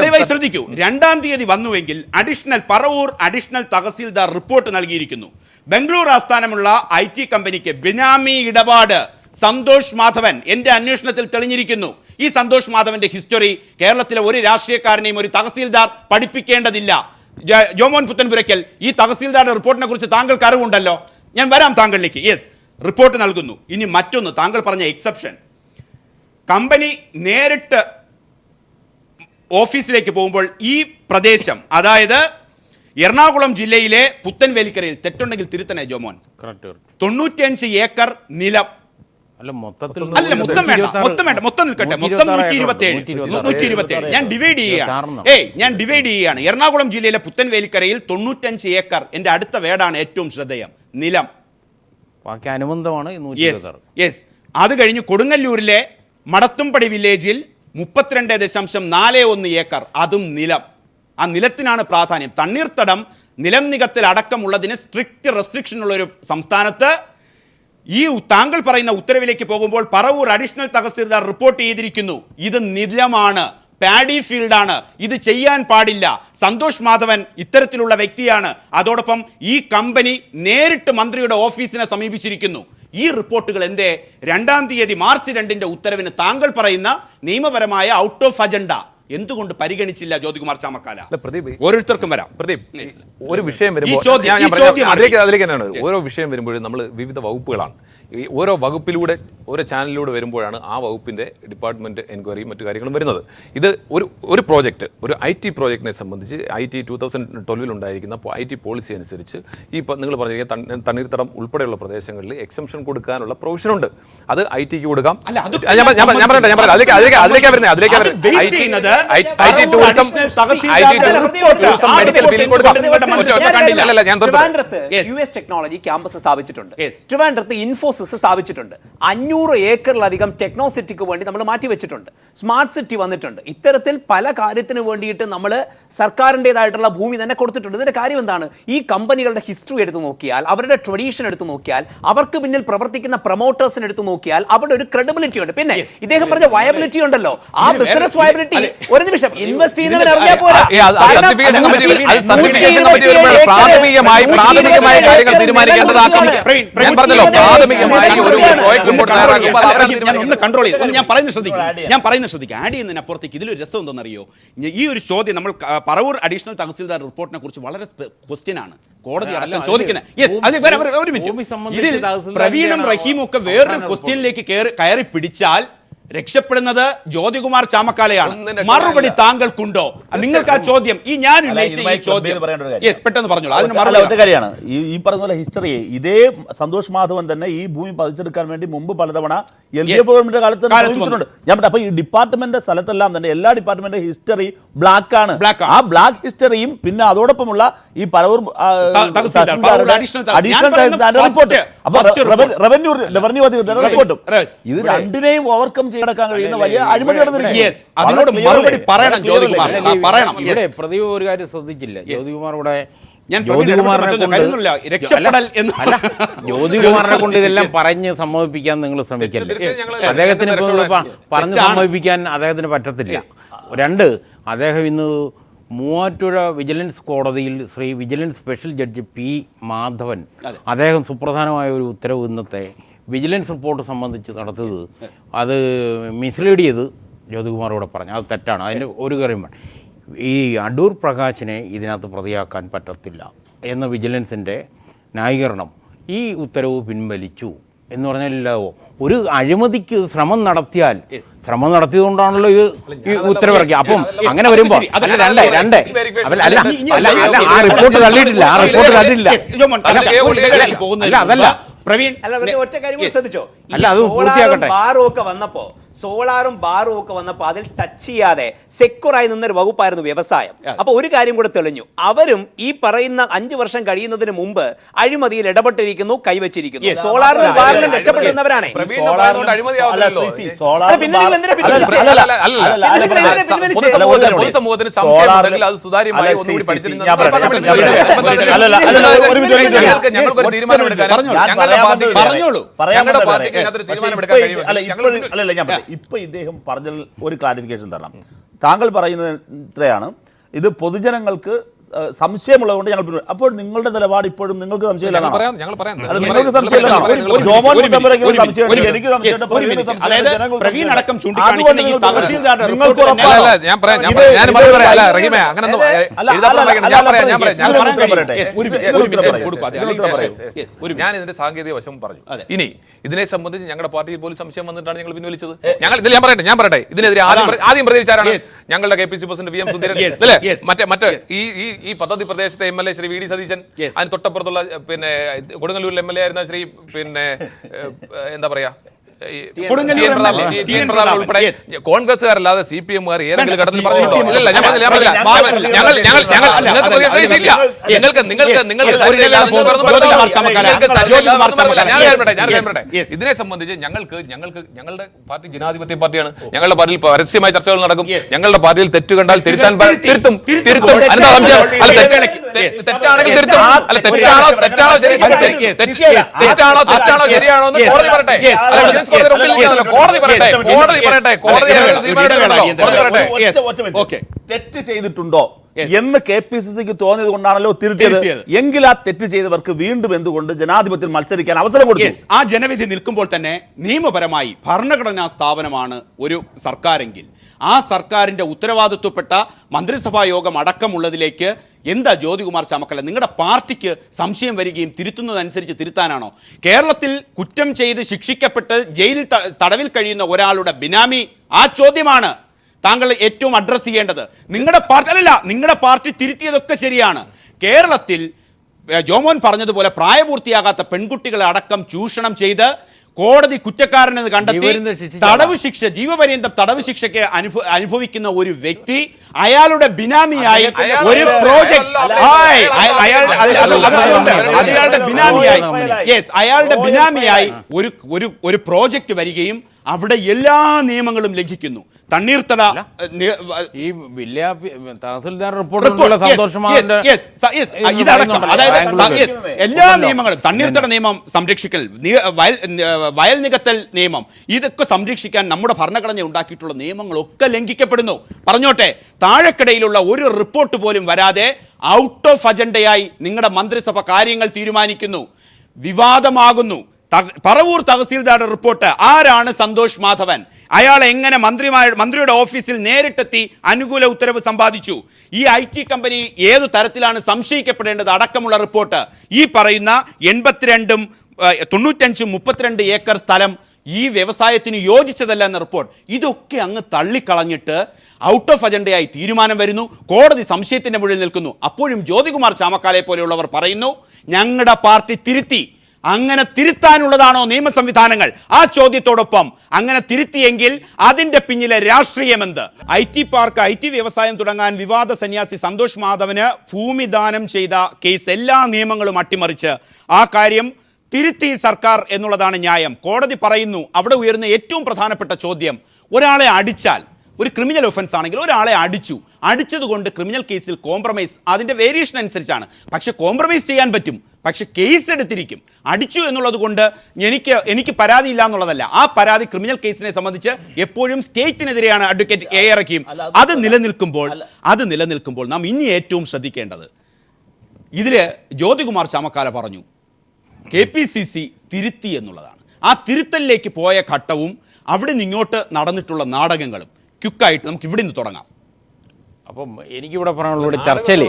ദയവായി ശ്രദ്ധിക്കൂ. 2-ാം തീയതി വന്നുവെങ്കിൽ പറവൂർ അഡീഷണൽ തഹസീൽദാർ റിപ്പോർട്ട് നൽകിയിരിക്കുന്നു. ബംഗളൂർ ആസ്ഥാനമുള്ള IT കമ്പനിക്ക് ബിനാമി ഇടപാട് സന്തോഷ് മാധവൻ, എൻ്റെ അന്വേഷണത്തിൽ തെളിഞ്ഞിരിക്കുന്നു. ഈ സന്തോഷ് മാധവന്റെ ഹിസ്റ്ററി കേരളത്തിലെ ഒരു രാഷ്ട്രീയക്കാരനെയും ഒരു തഹസീൽദാർ പഠിപ്പിക്കേണ്ടതില്ല. ജോമോൻ പുത്തൻപുരയ്ക്കൽ, ഈ തഹസീൽദാരുടെ റിപ്പോർട്ടിനെ കുറിച്ച് താങ്കൾക്ക് അറിവുണ്ടല്ലോ. ഞാൻ വരാം താങ്കളിലേക്ക്. റിപ്പോർട്ട് നൽകുന്നു. ഇനി മറ്റൊന്ന്, താങ്കൾ പറഞ്ഞ എക്സെപ്ഷൻ, കമ്പനി നേരിട്ട് ഓഫീസിലേക്ക് പോകുമ്പോൾ ഈ പ്രദേശം, അതായത് എറണാകുളം ജില്ലയിലെ പുത്തൻവേലിക്കരയിൽ, തെറ്റുണ്ടെങ്കിൽ തിരുത്തണേ ജോമോൻ, 95 ഏക്കർ നിലം. മൊത്തം നിൽക്കട്ടെ, മൊത്തം 127. ഞാൻ ഡിവൈഡ് ചെയ്യുകയാണ്. എറണാകുളം ജില്ലയിലെ പുത്തൻവേലിക്കരയിൽ 95 ഏക്കർ. എൻ്റെ അടുത്ത വേടാണ് ഏറ്റവും ശ്രദ്ധേയം, നിലം. അനുബന്ധമാണ്. അത് കഴിഞ്ഞ് കൊടുങ്ങല്ലൂരിലെ മടത്തുംപടി വില്ലേജിൽ 32.41 ഏക്കർ, അതും നിലം. ആ നിലത്തിനാണ് പ്രാധാന്യം. തണ്ണീർത്തടം നിലം നികത്തൽ അടക്കമുള്ളതിന് സ്ട്രിക്റ്റ് റെസ്ട്രിക്ഷൻ ഉള്ളൊരു സംസ്ഥാനത്ത് ഈ താങ്കൾ പറയുന്ന ഉത്തരവിലേക്ക് പോകുമ്പോൾ പറവൂർ അഡീഷണൽ തഹസീൽദാർ റിപ്പോർട്ട് ചെയ്തിരിക്കുന്നു, ഇത് നിലമാണ്, പാഡി ഫീൽഡാണ്, ഇത് ചെയ്യാൻ പാടില്ല. സന്തോഷ് മാധവൻ ഇത്തരത്തിലുള്ള വ്യക്തിയാണ്. അതോടൊപ്പം ഈ കമ്പനി നേരിട്ട് മന്ത്രിയുടെ ഓഫീസിനെ സമീപിച്ചിരിക്കുന്നു. ഈ റിപ്പോർട്ടുകൾ എന്തേ 2-ാം തീയതി മാർച്ച് 2-ന്റെ ഉത്തരവിന് താങ്കൾ പറയുന്ന നിയമപരമായ ഔട്ട് ഓഫ് അജണ്ട എന്തുകൊണ്ട് പരിഗണിച്ചില്ല? ജ്യോതികുമാർ ചാമക്കാല, ഓരോരുത്തർക്കും വരാം. പ്രദീപ്, ഒരു വിഷയം വരുമ്പോൾ ഓരോ വിഷയം വരുമ്പോഴും നമ്മൾ വിവിധ വകുപ്പുകളാണ്. ഈ ഓരോ വകുപ്പിലൂടെ ഓരോ ചാനലിലൂടെ വരുമ്പോഴാണ് ആ വകുപ്പിൻ്റെ ഡിപ്പാർട്ട്മെൻറ്റ് എൻക്വയറിയും മറ്റു കാര്യങ്ങളും വരുന്നത്. ഇത് ഒരു പ്രോജക്റ്റ്, ഒരു IT പ്രോജക്റ്റിനെ സംബന്ധിച്ച് IT 2012 ഉണ്ടായിരിക്കുന്ന IT പോളിസി അനുസരിച്ച് ഈ നിങ്ങൾ പറഞ്ഞിരിക്കുന്ന തണ്ണീർത്തടം ഉൾപ്പെടെയുള്ള പ്രദേശങ്ങളിൽ എക്സംഷൻ കൊടുക്കാനുള്ള പ്രൊവിഷനുണ്ട്. അത് ITക്ക് കൊടുക്കാം. US ടെക്നോളജി ക്യാമ്പസ് സ്ഥാപിച്ചിട്ടുണ്ട്. ട്രിവാൻഡ്രത്ത് ഇൻഫോസിസ് സ്ഥാപിച്ചിട്ടുണ്ട്. 500 ഏക്കറിലധികം ടെക്നോസിറ്റിക്ക് വേണ്ടി നമ്മൾ മാറ്റിവെച്ചിട്ടുണ്ട്. സ്മാർട്ട് സിറ്റി വന്നിട്ടുണ്ട്. ഇത്തരത്തിൽ പല കാര്യത്തിന് വേണ്ടിയിട്ട് നമ്മൾ സർക്കാരിൻ്റെതായിട്ടുള്ള ഭൂമി തന്നെ കൊടുത്തിട്ടുണ്ട്. ഇതിന്റെ കാര്യം എന്താണ്? ഈ കമ്പനികളുടെ ഹിസ്റ്ററി എടുത്തു നോക്കിയാൽ, അവരുടെ ട്രഡീഷൻ എടുത്തു നോക്കിയാൽ, അവർക്ക് പിന്നിൽ പ്രവർത്തിക്കുന്ന പ്രൊമോട്ടേഴ്സിനെ എടുത്തു നോക്കിയാൽ അവിടെ ഒരു ക്രെഡിബിലിറ്റി ഉണ്ട്. പിന്നെ ഇദ്ദേഹം പറഞ്ഞ വയബിലിറ്റി ഉണ്ടല്ലോ, ആ ബിസിനസ് വയബിലിറ്റി. ഒരു നിമിഷം, ഇൻവെസ്റ്റ് ചെയ്യുന്നവർ അറിയാൻ പോരാ. പ്രാഥമികമായി കാര്യങ്ങൾ തീരുമാനിക്കേണ്ടത് കൃത്യമായി ഒരു പ്രോജക്റ്റ് റിപ്പോർട്ട് തയ്യാറാക്കുമ്പോൾ അത് അവരാണ് ഞാൻ ഒന്ന് കൺട്രോൾ ചെയ്ത് ഒന്ന് ഞാൻ പറയുന്നത് Add ശ്രദ്ധിക്കും ആഡ് ചെയ്യുന്നതിനപ്പുറത്തേക്ക് ഇതിലൊരു രസം എന്തെന്നറിയോ, ഈ ഒരു ചോദ്യം നമ്മൾ പറവൂർ അഡീഷണൽ തഹസിൽദാർ റിപ്പോർട്ടിനെ കുറിച്ച് വളരെ ക്വസ്റ്റ്യൻ ആണ് കോടതി അടക്കം ചോദിക്കുന്നത്. യെസ്, അത് ഒരു മിനിറ്റ്. ഇതിൽ പ്രവീണും റഹീമും ഒക്കെ വേറൊരു ക്വസ്റ്റ്യനിലേക്ക് കയറി പിടിച്ചാൽ രക്ഷപ്പെടുന്നത് ജ്യോതികുമാർ ചാമക്കാലയാണ്. മറുപടി താങ്കൾക്കുണ്ടോ? നിങ്ങൾക്ക് ആ ചോദ്യം ഈ ഞാൻ ഉന്നയിച്ച ഈ ചോദ്യം പെട്ടെന്ന് പറഞ്ഞോളൂ. അതിന് മറുപടി ഒറ്റ കാര്യമാണ് ഈ പറഞ്ഞ പോലെ ഹിസ്റ്ററി. ഇതേ സന്തോഷ് മാധവൻ തന്നെ ഈ ഭൂമി പതിച്ചെടുക്കാൻ വേണ്ടി മുമ്പ് പലതവണ LDF ഗവൺമെന്റ് കാലത്ത് ശ്രമിച്ചിട്ടുണ്ട്. ഞാൻ അപ്പൊ ഈ ഡിപ്പാർട്ട്മെന്റ് സ്ഥലത്തെല്ലാം തന്നെ എല്ലാ ഡിപ്പാർട്ട്മെന്റ് ഹിസ്റ്ററി ബ്ലാക്ക് ആണ്. ആ ബ്ലാക്ക് ഹിസ്റ്ററിയും പിന്നെ അതോടൊപ്പമുള്ള ഈ പറവൂർ റിപ്പോർട്ട്, റവന്യൂ റിപ്പോർട്ടും ഇത് രണ്ടിനെയും ഓവർകം നടക്കാൻ കഴിയുന്ന വലിയ അഴിമതി അതിനോട് മറുപടി പറയണം ജ്യോതികുമാർ. ഇവിടെ പ്രതിഭ ഒരു കാര്യം ശ്രദ്ധിച്ചില്ല. ജ്യോതികുമാർ ഇവിടെ ജ്യോതികുമാറിനെ കൊണ്ട് ഇതെല്ലാം പറഞ്ഞ് സമ്മതിപ്പിക്കാൻ നിങ്ങൾ ശ്രമിക്കല്ലേ. അദ്ദേഹത്തിന് പറഞ്ഞ് സമ്മതിപ്പിക്കാൻ അദ്ദേഹത്തിന് പറ്റത്തില്ല. രണ്ട്, അദ്ദേഹം ഇന്ന് മൂവാറ്റുപുഴ വിജിലൻസ് കോടതിയിൽ Shri vigilance special judge P. Madhavan അദ്ദേഹം സുപ്രധാനമായ ഒരു ഉത്തരവ് ഇന്നത്തെ വിജിലൻസ് റിപ്പോർട്ട് സംബന്ധിച്ച് നടത്തിയത് അത് മിസ്ലീഡ് ചെയ്ത് ജ്യോതികുമാറോടെ പറഞ്ഞു. അത് തെറ്റാണ്. അതിന് ഒരു കാര്യം ഈ അടൂർ പ്രകാശിനെ ഇതിനകത്ത് പ്രതിയാക്കാൻ പറ്റത്തില്ല എന്ന വിജിലൻസിൻ്റെ ന്യായീകരണം ഈ ഉത്തരവ് പിൻവലിച്ചു എന്ന് പറഞ്ഞാലോ. ഒരു അഴിമതിക്ക് ശ്രമം നടത്തിയതുകൊണ്ടാണല്ലോ ഈ ഉത്തരവിറക്കി. അപ്പം അങ്ങനെ വരുമ്പോൾ ആ റിപ്പോർട്ട് തള്ളിയിട്ടില്ല. അതല്ല പ്രവീൺ, ഒറ്റ കാര്യം ശ്രദ്ധിച്ചോ, സോളാറും ബാറും ഒക്കെ വന്നപ്പോ അതിൽ ടച്ച് ചെയ്യാതെ സെക്യൂറായി നിന്നൊരു വകുപ്പായിരുന്നു വ്യവസായം. അപ്പൊ ഒരു കാര്യം കൂടെ തെളിഞ്ഞു, അവരും ഈ പറയുന്ന 5 വർഷം കഴിയുന്നതിന് മുമ്പ് അഴിമതിയിൽ ഇടപെട്ടിരിക്കുന്നു, കൈവച്ചിരിക്കുന്നു. സോളാറിനും ബാറിനും രക്ഷപ്പെടുന്നവരാണ്. പൊതുസമൂഹത്തിന് സംശയമുണ്ടെങ്കിൽ അത് സുതാര്യമായി ഒന്നുകൂടി പഠിച്ചിരുന്ന ഞങ്ങൾക്കൊരു തീരുമാനമെടുക്കാൻ ഞങ്ങളുടെ പാർട്ടിക്ക് തീരുമാനമെടുക്കാൻ കഴിയും. ഇപ്പൊ ഇദ്ദേഹം പറഞ്ഞ ഒരു ക്ലാരിഫിക്കേഷൻ തരണം. താങ്കൾ പറയുന്നത് ഇത്രയാണ്, ഇത് പൊതുജനങ്ങൾക്ക് സംശയമുള്ളതുകൊണ്ട് ഞങ്ങൾ. അപ്പോൾ നിങ്ങളുടെ നിലപാട് ഇപ്പോഴും നിങ്ങൾക്ക് സംശയമില്ലാതെ ഞാൻ ഇതിന്റെ സാങ്കേതിക വശം പറഞ്ഞു. ഇനി ഇതിനെ സംബന്ധിച്ച് ഞങ്ങളുടെ പാർട്ടിയിൽ പോലും സംശയം വന്നിട്ടാണ് ഞങ്ങൾ പിൻവലിച്ചത്. ഞങ്ങൾ ഇതിൽ ഞാൻ പറയട്ടെ ഇതിനെതിരെ ആദ്യം പ്രതികരിച്ചാരാണ്? ഞങ്ങളുടെ KPC പ്രസിഡന്റ് VM സുധീരൻ. മറ്റേ ഈ പദ്ധതി പ്രദേശത്തെ MLA ശ്രീ VD സതീശൻ, അതിന് തൊട്ടപ്പുറത്തുള്ള പിന്നെ കൊടുങ്ങല്ലൂരിൽ MLA ആയിരുന്ന ശ്രീ പിന്നെ എന്താ പറയാ ഉൾപ്പെടെ കോൺഗ്രസ്സുകാരല്ലാതെ CPM-കാർ ഏതെങ്കിലും ഘട്ടത്തിൽ പറഞ്ഞിട്ടുണ്ടോ? ഇല്ല, ഇതിനെ സംബന്ധിച്ച് ഞങ്ങളുടെ പാർട്ടി ജനാധിപത്യ പാർട്ടിയാണ്. ഞങ്ങളുടെ പാർട്ടിയിൽ പരസ്യമായ ചർച്ചകൾ നടക്കും. ഞങ്ങളുടെ പാർട്ടിയിൽ തെറ്റ് കണ്ടാൽ തിരുത്താൻ തിരുത്തും. തെറ്റാണെങ്കിൽ തിരുത്തും. അല്ല തെറ്റാണോ ശരിയാണോ എന്ന് കോടതി പറയട്ടെ. തെറ്റ് ചെയ്തിട്ടുണ്ടോ എന്ന് KPCC-ക്ക് തോന്നിയത് കൊണ്ടാണല്ലോ തിരുത്തിയത്. എങ്കിൽ ആ തെറ്റ് ചെയ്തവർക്ക് വീണ്ടും എന്തുകൊണ്ട് ജനാധിപത്യത്തിൽ മത്സരിക്കാൻ അവസരം കൊടുത്തു? ആ ജനവിധി നിൽക്കുമ്പോൾ തന്നെ നിയമപരമായി ഭരണഘടനാ സ്ഥാപനമാണ് ഒരു സർക്കാരെങ്കിൽ ആ സർക്കാരിന്റെ ഉത്തരവാദിത്വപ്പെട്ട മന്ത്രിസഭാ യോഗം അടക്കമുള്ളതിലേക്ക് എന്താ ജ്യോതികുമാർ ചാമക്കല നിങ്ങളുടെ പാർട്ടിക്ക് സംശയം വരികയും തിരുത്തുന്നതനുസരിച്ച് തിരുത്താനാണോ? കേരളത്തിൽ കുറ്റം ചെയ്ത് ശിക്ഷിക്കപ്പെട്ട് ജയിലിൽ തടവിൽ കഴിയുന്ന ഒരാളുടെ ബിനാമി, ആ ചോദ്യമാണ് താങ്കൾ ഏറ്റവും അഡ്രസ് ചെയ്യേണ്ടത്. നിങ്ങളുടെ പാർട്ടി തിരുത്തിയതൊക്കെ ശരിയാണ്. കേരളത്തിൽ ജോമോൻ പറഞ്ഞതുപോലെ പ്രായപൂർത്തിയാകാത്ത പെൺകുട്ടികളെ അടക്കം ചൂഷണം ചെയ്ത് കോടതി കുറ്റക്കാരനെന്ന് കണ്ടെത്തി തടവ് ശിക്ഷ, ജീവപര്യന്തം തടവ് ശിക്ഷയ്ക്ക് അനുഭവിക്കുന്ന ഒരു വ്യക്തി അയാളുടെ ബിനാമിയായി ഒരു പ്രോജക്ട് അയാളുടെ ബിനാമിയായി ഒരു പ്രോജക്റ്റ് വരികയും അവിടെ എല്ലാ നിയമങ്ങളും ലംഘിക്കുന്നു. തണ്ണീർത്തട ഈ തഹസിൽദാർ റിപ്പോർട്ടിലുള്ള ഇതടക്കം, അതായത് എല്ലാ നിയമങ്ങളും, തണ്ണീർത്തട നിയമം സംരക്ഷിക്കൽ, വയൽ നികത്തൽ നിയമം, ഇതൊക്കെ സംരക്ഷിക്കാൻ നമ്മുടെ ഭരണഘടന ഉണ്ടാക്കിയിട്ടുള്ള നിയമങ്ങളൊക്കെ ലംഘിക്കപ്പെടുന്നു. പറഞ്ഞോട്ടെ, താഴെക്കിടയിലുള്ള ഒരു റിപ്പോർട്ട് പോലും വരാതെ ഔട്ട് ഓഫ് അജണ്ടയായി നിങ്ങളുടെ മന്ത്രിസഭ കാര്യങ്ങൾ തീരുമാനിക്കുന്നു, വിവാദമാകുന്നു. പറവൂർ തഹസീൽദാരുടെ റിപ്പോർട്ട്. ആരാണ് സന്തോഷ് മാധവൻ? അയാൾ എങ്ങനെ മന്ത്രിയുടെ ഓഫീസിൽ നേരിട്ടെത്തി അനുകൂല ഉത്തരവ് സമ്പാദിച്ചു? ഈ IT കമ്പനി ഏതു തരത്തിലാണ് സംശയിക്കപ്പെടേണ്ടത് അടക്കമുള്ള റിപ്പോർട്ട്. ഈ പറയുന്ന 82 95 32 ഏക്കർ സ്ഥലം ഈ വ്യവസായത്തിന് യോജിച്ചതല്ല എന്ന റിപ്പോർട്ട്. ഇതൊക്കെ അങ്ങ് തള്ളിക്കളഞ്ഞിട്ട് ഔട്ട് ഓഫ് അജണ്ടയായി തീരുമാനം വരുന്നു. കോടതി സംശയത്തിന്റെ മുകളിൽ നിൽക്കുന്നു. അപ്പോഴും ജ്യോതികുമാർ ചാമക്കാലയെ പോലെയുള്ളവർ പറയുന്നു ഞങ്ങളുടെ പാർട്ടി തിരുത്തി. അങ്ങനെ തിരുത്താനുള്ളതാണോ നിയമ സംവിധാനങ്ങൾ? ആ ചോദ്യത്തോടൊപ്പം അങ്ങനെ തിരുത്തിയെങ്കിൽ അതിന്റെ പിന്നിലെ രാഷ്ട്രീയമെന്ത്? IT പാർക്ക് IT വ്യവസായം തുടങ്ങാൻ വിവാദ സന്യാസി സന്തോഷ് മാധവന് ഭൂമി ദാനം ചെയ്ത കേസ് എല്ലാ നിയമങ്ങളും അട്ടിമറിച്ച് ആ കാര്യം തിരുത്തി സർക്കാർ എന്നുള്ളതാണ് ന്യായം. കോടതി പറയുന്നു അവിടെ ഉയർന്ന ഏറ്റവും പ്രധാനപ്പെട്ട ചോദ്യം, ഒരാളെ അടിച്ചാൽ, ഒരു ക്രിമിനൽ ഒഫൻസ് ആണെങ്കിൽ ഒരാളെ അടിച്ചതുകൊണ്ട് ക്രിമിനൽ കേസിൽ കോംപ്രമൈസ് അതിൻ്റെ വേരിയേഷൻ അനുസരിച്ചാണ്. പക്ഷെ കോംപ്രമൈസ് ചെയ്യാൻ പറ്റും, പക്ഷെ കേസ് എടുത്തിരിക്കും. അടിച്ചു എന്നുള്ളത് കൊണ്ട് എനിക്ക് പരാതിയില്ല എന്നുള്ളതല്ല. ആ പരാതി ക്രിമിനൽ കേസിനെ സംബന്ധിച്ച് എപ്പോഴും സ്റ്റേറ്റിനെതിരെയാണ് അഡ്വക്കേറ്റ് എ റഹീം. അത് നിലനിൽക്കുമ്പോൾ നാം ഇനി ഏറ്റവും ശ്രദ്ധിക്കേണ്ടത്, ഇതിൽ ജ്യോതികുമാർ ചാമക്കാല പറഞ്ഞു KPCC തിരുത്തി എന്നുള്ളതാണ്. ആ തിരുത്തലിലേക്ക് പോയ ഘട്ടവും അവിടെ നിന്നിങ്ങോട്ട് നടന്നിട്ടുള്ള നാടകങ്ങളും ക്വിക്കായിട്ട് നമുക്ക് ഇവിടെ നിന്ന് തുടങ്ങാം. അപ്പം എനിക്കിവിടെ പറയാനുള്ളത് ചർച്ചയിൽ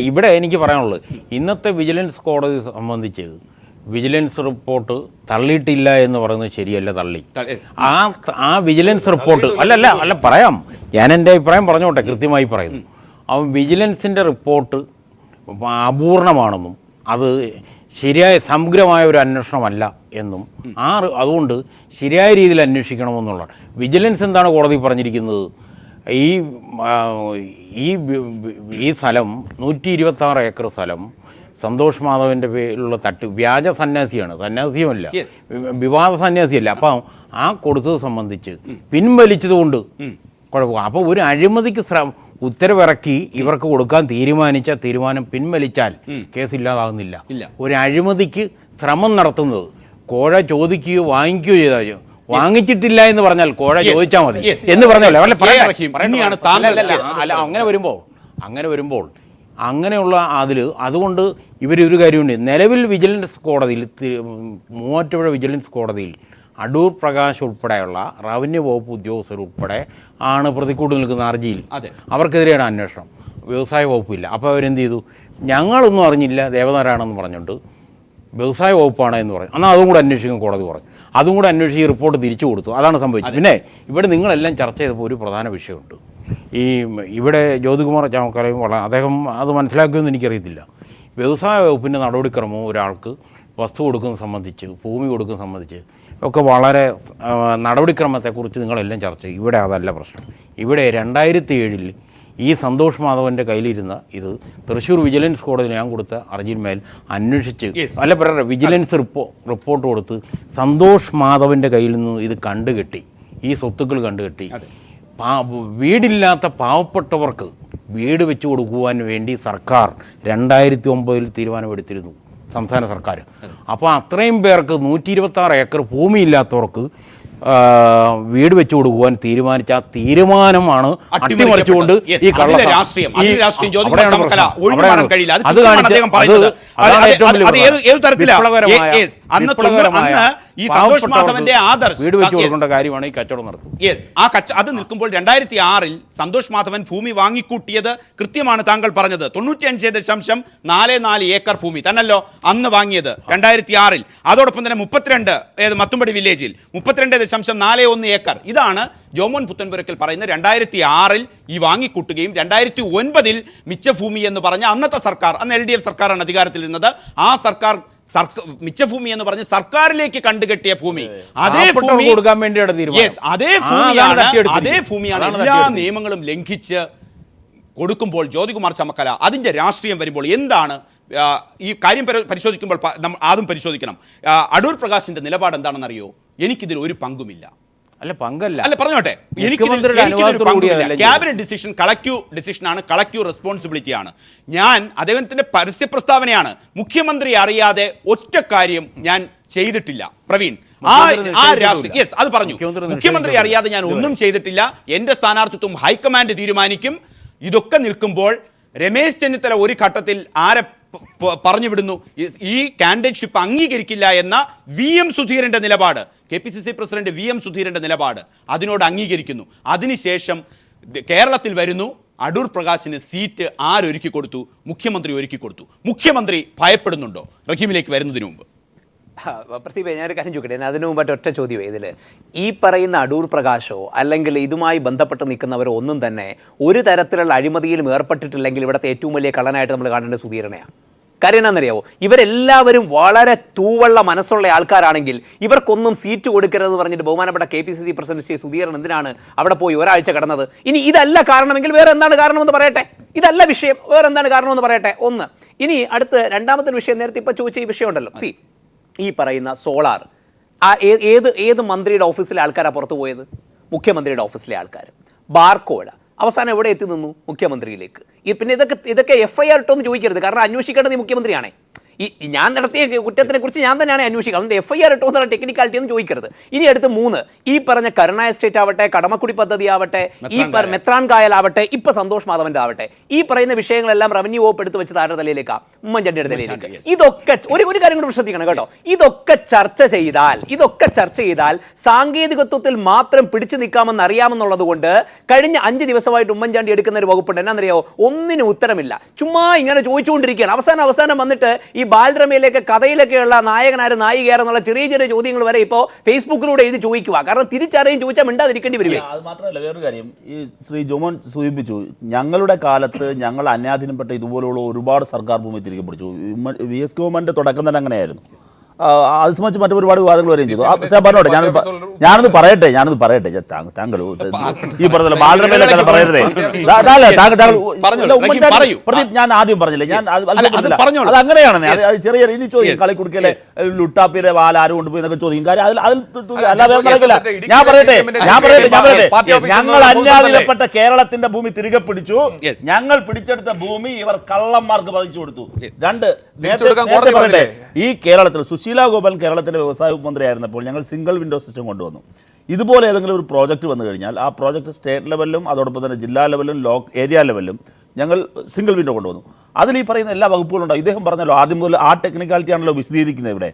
ഇവിടെ എനിക്ക് പറയാനുള്ളത്, ഇന്നത്തെ വിജിലൻസ് കോടതി സംബന്ധിച്ച് വിജിലൻസ് റിപ്പോർട്ട് തള്ളിയിട്ടില്ല എന്ന് പറയുന്നത് ശരിയല്ല. തള്ളി. ആ വിജിലൻസ് റിപ്പോർട്ട് അല്ല പറയാം, ഞാൻ എൻ്റെ അഭിപ്രായം പറഞ്ഞോട്ടെ, കൃത്യമായി പറയുന്നു. ആ വിജിലൻസിൻ്റെ റിപ്പോർട്ട് അപൂർണമാണെന്നും അത് ശരിയായ സമഗ്രമായ ഒരു അന്വേഷണമല്ല എന്നും അതുകൊണ്ട് ശരിയായ രീതിയിൽ അന്വേഷിക്കണമെന്നുള്ളതാണ്. വിജിലൻസ് എന്താണ് കോടതി പറഞ്ഞിരിക്കുന്നത്? ഈ സ്ഥലം 126 ഏക്കർ സ്ഥലം സന്തോഷ് മാധവൻ്റെ പേരിലുള്ള വ്യാജ സന്യാസിയുമല്ല, വിവാദ സന്യാസിയല്ല. അപ്പം ആ കൊടുത്തത് സംബന്ധിച്ച് പിൻവലിച്ചതുകൊണ്ട് കുഴപ്പമില്ല. അപ്പോൾ ഒരു അഴിമതിക്ക് ഉത്തരവിറക്കി ഇവർക്ക് കൊടുക്കാൻ തീരുമാനിച്ച തീരുമാനം പിൻവലിച്ചാൽ കേസില്ലാതാകുന്നില്ല. ഒരു അഴിമതിക്ക് ശ്രമം നടത്തുന്നത് കോഴ ചോദിക്കുകയോ വാങ്ങിക്കുകയോ ചെയ്താൽ, വാങ്ങിച്ചിട്ടില്ല എന്ന് പറഞ്ഞാൽ കോഴ ചോദിച്ചാൽ മതി എന്ന് പറഞ്ഞല്ലോ. അങ്ങനെ വരുമ്പോൾ അങ്ങനെയുള്ള അതുകൊണ്ട് ഇവരൊരു കാര്യമുണ്ട്. നിലവിൽ വിജിലൻസ് കോടതിയിൽ, മൂവാറ്റുപുഴ വിജിലൻസ് കോടതിയിൽ അടൂർ പ്രകാശ് ഉൾപ്പെടെയുള്ള റവന്യൂ വകുപ്പ് ഉദ്യോഗസ്ഥരുൾപ്പെടെ ആണ് പ്രതിക്കൂട്ട് നിൽക്കുന്ന ഹർജിയിൽ. അവർക്കെതിരെയാണ് അന്വേഷണം. വ്യവസായ വകുപ്പില്ല. അപ്പോൾ അവരെന്ത് ചെയ്തു? ഞങ്ങളൊന്നും അറിഞ്ഞില്ല ദേവനാരായണെന്ന് പറഞ്ഞുകൊണ്ട് വ്യവസായ വകുപ്പാണ് എന്ന് പറഞ്ഞു. എന്നാൽ അതും കൂടെ അന്വേഷിക്കും കോടതി പറഞ്ഞു. അതും കൂടെ അന്വേഷിച്ച് റിപ്പോർട്ട് തിരിച്ചു കൊടുത്തു. അതാണ് സംഭവിച്ചത്. പിന്നെ ഇവിടെ നിങ്ങളെല്ലാം ചർച്ച ചെയ്തപ്പോൾ ഒരു പ്രധാന വിഷയമുണ്ട്. ഇവിടെ ജ്യോതികുമാർ ചാമക്കാലയും അദ്ദേഹം അത് മനസ്സിലാക്കിയെന്ന് എനിക്കറിയത്തില്ല. വ്യവസായ വകുപ്പിൻ്റെ നടപടിക്രമവും ഒരാൾക്ക് വസ്തു കൊടുക്കുന്നത് സംബന്ധിച്ച്, ഭൂമി കൊടുക്കുന്നത് സംബന്ധിച്ച് ഒക്കെ വളരെ നടപടിക്രമത്തെക്കുറിച്ച് നിങ്ങളെല്ലാം ചർച്ച ചെയ്യും. ഇവിടെ അതല്ല പ്രശ്നം. ഇവിടെ 2007 ഈ സന്തോഷ് മാധവൻ്റെ കയ്യിലിരുന്ന ഇത് തൃശ്ശൂർ വിജിലൻസ് കോടതി ഞാൻ കൊടുത്ത ഹർജിന്മേൽ അന്വേഷിച്ച് വിജിലൻസ് റിപ്പോർട്ട് കൊടുത്ത് സന്തോഷ് മാധവൻ്റെ കയ്യിൽ നിന്ന് ഇത് കണ്ടുകെട്ടി, ഈ സ്വത്തുക്കൾ കണ്ടുകെട്ടി വീടില്ലാത്ത പാവപ്പെട്ടവർക്ക് വീട് വെച്ച് കൊടുക്കുവാൻ വേണ്ടി സർക്കാർ 2009 തീരുമാനമെടുത്തിരുന്നു, സംസ്ഥാന സർക്കാർ. അപ്പോൾ അത്രയും പേർക്ക് 126 ഏക്കർ ഭൂമിയില്ലാത്തവർക്ക് വീട് വെച്ച് കൊടുക്കുവാൻ തീരുമാനിച്ച ആ തീരുമാനമാണ് അട്ടിമറിച്ചുകൊണ്ട് ഈ വീട് വെച്ച് കൊടുക്കേണ്ട കാര്യമാണ് ഈ കച്ചവടം നടത്തുന്നത്. അത് നിൽക്കുമ്പോൾ 2006 സന്തോഷ് മാധവൻ ഭൂമി വാങ്ങിക്കൂട്ടിയത് കൃത്യമാണ് താങ്കൾ പറഞ്ഞത്. 95.44 ഏക്കർ ഭൂമി തന്നല്ലോ അന്ന് വാങ്ങിയത് 2006. അതോടൊപ്പം തന്നെ 32 മത്തുംപടി വില്ലേജിൽ 32.41 ഏക്കർ. ഇതാണ് ജോമോൻ പുത്തൻപുരക്കൽ പറയുന്ന 2006 ഈ വാങ്ങിക്കൂട്ടുകയും 2009 മിച്ചഭൂമി എന്ന് പറഞ്ഞ അന്നത്തെ സർക്കാർ, അന്ന് LDF സർക്കാരാണ് അധികാരത്തിലിരുന്നത്, ആ സർക്കാർ മിച്ചഭൂമി എന്ന് പറഞ്ഞ് സർക്കാരിലേക്ക് കണ്ടുകെട്ടിയ ഭൂമി, അതേ ഭൂമി കൊടുക്കാൻ വേണ്ടിയാണ് അതേ ഭൂമിയാണ് എല്ലാ നിയമങ്ങളും ലംഘിച്ച് കൊടുക്കുമ്പോൾ ജ്യോതികുമാർ ചാമക്കാല അതിൻ്റെ രാഷ്ട്രീയം വരുമ്പോൾ എന്താണ് ഈ കാര്യം പരിശോധിക്കുമ്പോൾ ആദ്യം പരിശോധിക്കണം. അടൂർ പ്രകാശിന്റെ നിലപാട് എന്താണെന്നറിയോ? എനിക്കിതിൽ ഒരു പങ്കുമില്ല. അല്ല പറഞ്ഞോട്ടെ, ക്യാബിനറ്റ് ഡിസിഷൻ കളക്റ്റീവ് ഡിസിഷനാണ്, കളക്റ്റീവ് റെസ്പോൺസിബിലിറ്റിയാണ്. ഞാൻ അദ്ദേഹത്തിന്റെ പരസ്യ പ്രസ്താവനയാണ്, മുഖ്യമന്ത്രി അറിയാതെ ഒറ്റ കാര്യം ഞാൻ ചെയ്തിട്ടില്ല. പ്രവീൺ അത് പറഞ്ഞു, മുഖ്യമന്ത്രി അറിയാതെ ഞാൻ ഒന്നും ചെയ്തിട്ടില്ല, എന്റെ സ്ഥാനാർത്ഥിത്വം ഹൈക്കമാൻഡ് തീരുമാനിക്കും. ഇതൊക്കെ നിൽക്കുമ്പോൾ രമേശ് ചെന്നിത്തല ഒരു ഘട്ടത്തിൽ ആരെ പറഞ്ഞു വിടുന്നു. ഈ കാൻഡിഡേറ്റ്ഷിപ്പ് അംഗീകരിക്കില്ല എന്ന VM സുധീരന്റെ നിലപാട്, KPCC പ്രസിഡന്റ് VM സുധീരന്റെ നിലപാട്, അതിനോട് അംഗീകരിക്കുന്നു. അതിനുശേഷം കേരളത്തിൽ വരുന്നു. അടൂർ പ്രകാശിന് സീറ്റ് ആരൊരുക്കി കൊടുത്തു? മുഖ്യമന്ത്രി ഒരുക്കി കൊടുത്തു. മുഖ്യമന്ത്രി ഭയപ്പെടുന്നുണ്ടോ? റഹീമിലേക്ക് വരുന്നതിന് മുമ്പ് പ്രദീപ്, ഞാനൊരു കാര്യം ചോദിക്കട്ടെ. അതിനു മുമ്പായിട്ട് ഒറ്റ ചോദ്യമേ ഇതിൽ ഈ പറയുന്ന അടൂർ പ്രകാശോ അല്ലെങ്കിൽ ഇതുമായി ബന്ധപ്പെട്ട് നിൽക്കുന്നവരോ ഒന്നും തന്നെ ഒരു തരത്തിലുള്ള അഴിമതിയിലും ഏർപ്പെട്ടിട്ടില്ലെങ്കിൽ ഇവിടുത്തെ ഏറ്റവും വലിയ കള്ളനായിട്ട് നമ്മൾ കാണേണ്ട സുധീരനെയാണ്. കാര്യം എന്നാണെന്നറിയാവോ? ഇവരെല്ലാവരും വളരെ തൂവള്ള മനസ്സുള്ള ആൾക്കാരാണെങ്കിൽ ഇവർക്കൊന്നും സീറ്റ് കൊടുക്കരുതെന്ന് പറഞ്ഞിട്ട് ബഹുമാനപ്പെട്ട KPCC പ്രസിഡന്റ് ശ്രീ സുധീരൻ എന്തിനാണ് അവിടെ പോയി ഒരാഴ്ച കിടന്നത്? ഇനി ഇതല്ല കാരണമെങ്കിൽ വേറെ എന്താണ് കാരണമെന്ന് പറയട്ടെ. ഇതല്ല വിഷയം, വേറെ എന്താണ് കാരണമെന്ന് പറയട്ടെ. ഒന്ന്. ഇനി അടുത്ത് രണ്ടാമത്തെ വിഷയം, നേരത്തെ ഇപ്പോൾ ചോദിച്ച ഈ വിഷയമുണ്ടല്ലോ. ഈ പറയുന്ന സോളാർ ഏത് മന്ത്രിയുടെ ഓഫീസിലെ ആൾക്കാരാണ് പുറത്തു പോയത്? മുഖ്യമന്ത്രിയുടെ ഓഫീസിലെ ആൾക്കാർ. ബാർകോഡ് അവസാനം എവിടെ എത്തി നിന്നു? മുഖ്യമന്ത്രിയിലേക്ക്. പിന്നെ ഇതൊക്കെ FIR ഇട്ടോന്ന് ചോദിക്കരുത്, കാരണം അന്വേഷിക്കേണ്ടത് ഈ മുഖ്യമന്ത്രിയാണേ. ഞാൻ നടത്തിയ കുറ്റത്തിനെ കുറിച്ച് ഞാൻ തന്നെയാണ് അന്വേഷിക്കുക. അതുകൊണ്ട് FIR ഇട്ടോ എന്നുള്ള ടെക്നിക്കാലിറ്റി ഒന്നും ചോദിക്കരുത്. ഇനി അടുത്ത് 3, ഈ പറഞ്ഞ കരുണ എസ്റ്റേറ്റ് ആവട്ടെ, കടമക്കുടി പദ്ധതി ആവട്ടെ, ഈ മെത്രാൻ കായൽ ആവട്ടെ, ഇപ്പൊ സന്തോഷ് മാധവന്റെ ആവട്ടെ, ഈ പറയുന്ന വിഷയങ്ങളെല്ലാം റവന്യൂ വകുപ്പ് എടുത്ത് വെച്ച് താരുടെ തലയിലേക്കാണ്, ഉമ്മൻചാണ്ടിയുടെ തലയിലേക്ക്. ഇതൊക്കെ ഒരു കാര്യം കൂടി ശ്രദ്ധിക്കണം കേട്ടോ. ഇതൊക്കെ ചർച്ച ചെയ്താൽ സാങ്കേതികത്വത്തിൽ മാത്രം പിടിച്ചു നിൽക്കാമെന്ന് അറിയാമെന്നുള്ളത് കൊണ്ട് കഴിഞ്ഞ 5 ദിവസമായിട്ട് ഉമ്മൻചാണ്ടി എടുക്കുന്ന ഒരു വകുപ്പുണ്ട്. എന്നാണെന്നറിയാവോ? ഒന്നിനും ഉത്തരമില്ല. ചുമ്മാ ഇങ്ങനെ ചോദിച്ചുകൊണ്ടിരിക്കുകയാണ്. അവസാനം വന്നിട്ട് ഈ ബാലരമയിലേക്ക് കഥയിലൊക്കെയുള്ള നായകനാര് നായികയാരെന്നുള്ള ചെറിയ ചോദ്യങ്ങൾ വരെ ഇപ്പോൾ ഫേസ്ബുക്കിലൂടെ എഴുതി ചോദിക്കുക. കാരണം തിരിച്ചറിയും ചോദിച്ചാൽ മിണ്ടാതിരിക്കേണ്ടി വരും. അത് മാത്രമല്ല, വേറൊരു കാര്യം ഈ ശ്രീ ജോമോൻ സൂചിപ്പിച്ചു, ഞങ്ങളുടെ കാലത്ത് ഞങ്ങൾ അന്യാധീനപ്പെട്ട ഇതുപോലുള്ള ഒരുപാട് സർക്കാർ ഭൂമി തിരികെ പിടിച്ചു. VS ഗവൺമെന്റ് തുടക്കം തന്നെ അങ്ങനെയായിരുന്നു. അത് സംബന്ധിച്ച് മറ്റൊരുപാട് വിവാദങ്ങൾ വരികയും ചെയ്തു. പറഞ്ഞോട്ടെ, ഞാനൊന്ന് പറയട്ടെ താങ്കൾ ഈ പറഞ്ഞ ബാലരമയിലെ കഥ പറയരുതേ. ഞാൻ ആദ്യം പറഞ്ഞില്ലേ, അത് അങ്ങനെയാണെന്ന്. അത് ചെറിയ ഇനി ചോദിക്കും, കളിക്കുടുക്കലെ ലുട്ടാപ്പിയുടെ വാൽ ആരും കൊണ്ടുപോയി എന്നൊക്കെ ചോദിക്കും. കാര്യം അതിൽ അല്ലാതെ നടക്കില്ല. ഞാൻ പറയട്ടെ ഞങ്ങൾ അന്യാധീനപ്പെട്ട കേരളത്തിന്റെ ഭൂമി തിരികെ പിടിച്ചു. ഞങ്ങൾ പിടിച്ചെടുത്ത ഭൂമി ഇവർ കള്ളന്മാർക്ക് പതിച്ചു കൊടുത്തു. 2, നേരത്തെ പറയട്ടെ, ഈ കേരളത്തിൽ സുശീല ഗോപാൽ കേരളത്തിന്റെ വ്യവസായ മന്ത്രിയായിരുന്നപ്പോൾ ഞങ്ങൾ സിംഗിൾ വിൻഡോ സിസ്റ്റം കൊണ്ടുവന്നു. ഇതുപോലെ ഏതെങ്കിലും ഒരു പ്രോജക്റ്റ് വന്നു കഴിഞ്ഞാൽ ആ പ്രോജക്റ്റ് സ്റ്റേറ്റ് ലെവലിലും അതോടൊപ്പം തന്നെ ജില്ലാ ലെവലിലും ഏരിയ ലെവലിലും ഞങ്ങൾ സിംഗിൾ വിൻഡോ കൊണ്ടുവന്നു. അതിൽ ഈ പറയുന്ന എല്ലാ വകുപ്പുകളും ഉണ്ടാവും. ഇദ്ദേഹം പറഞ്ഞല്ലോ, ആദ്യം മുതൽ ആ ടെക്നിക്കാലിറ്റി ആണല്ലോ വിശദീകരിക്കുന്നത്. ഇവിടെ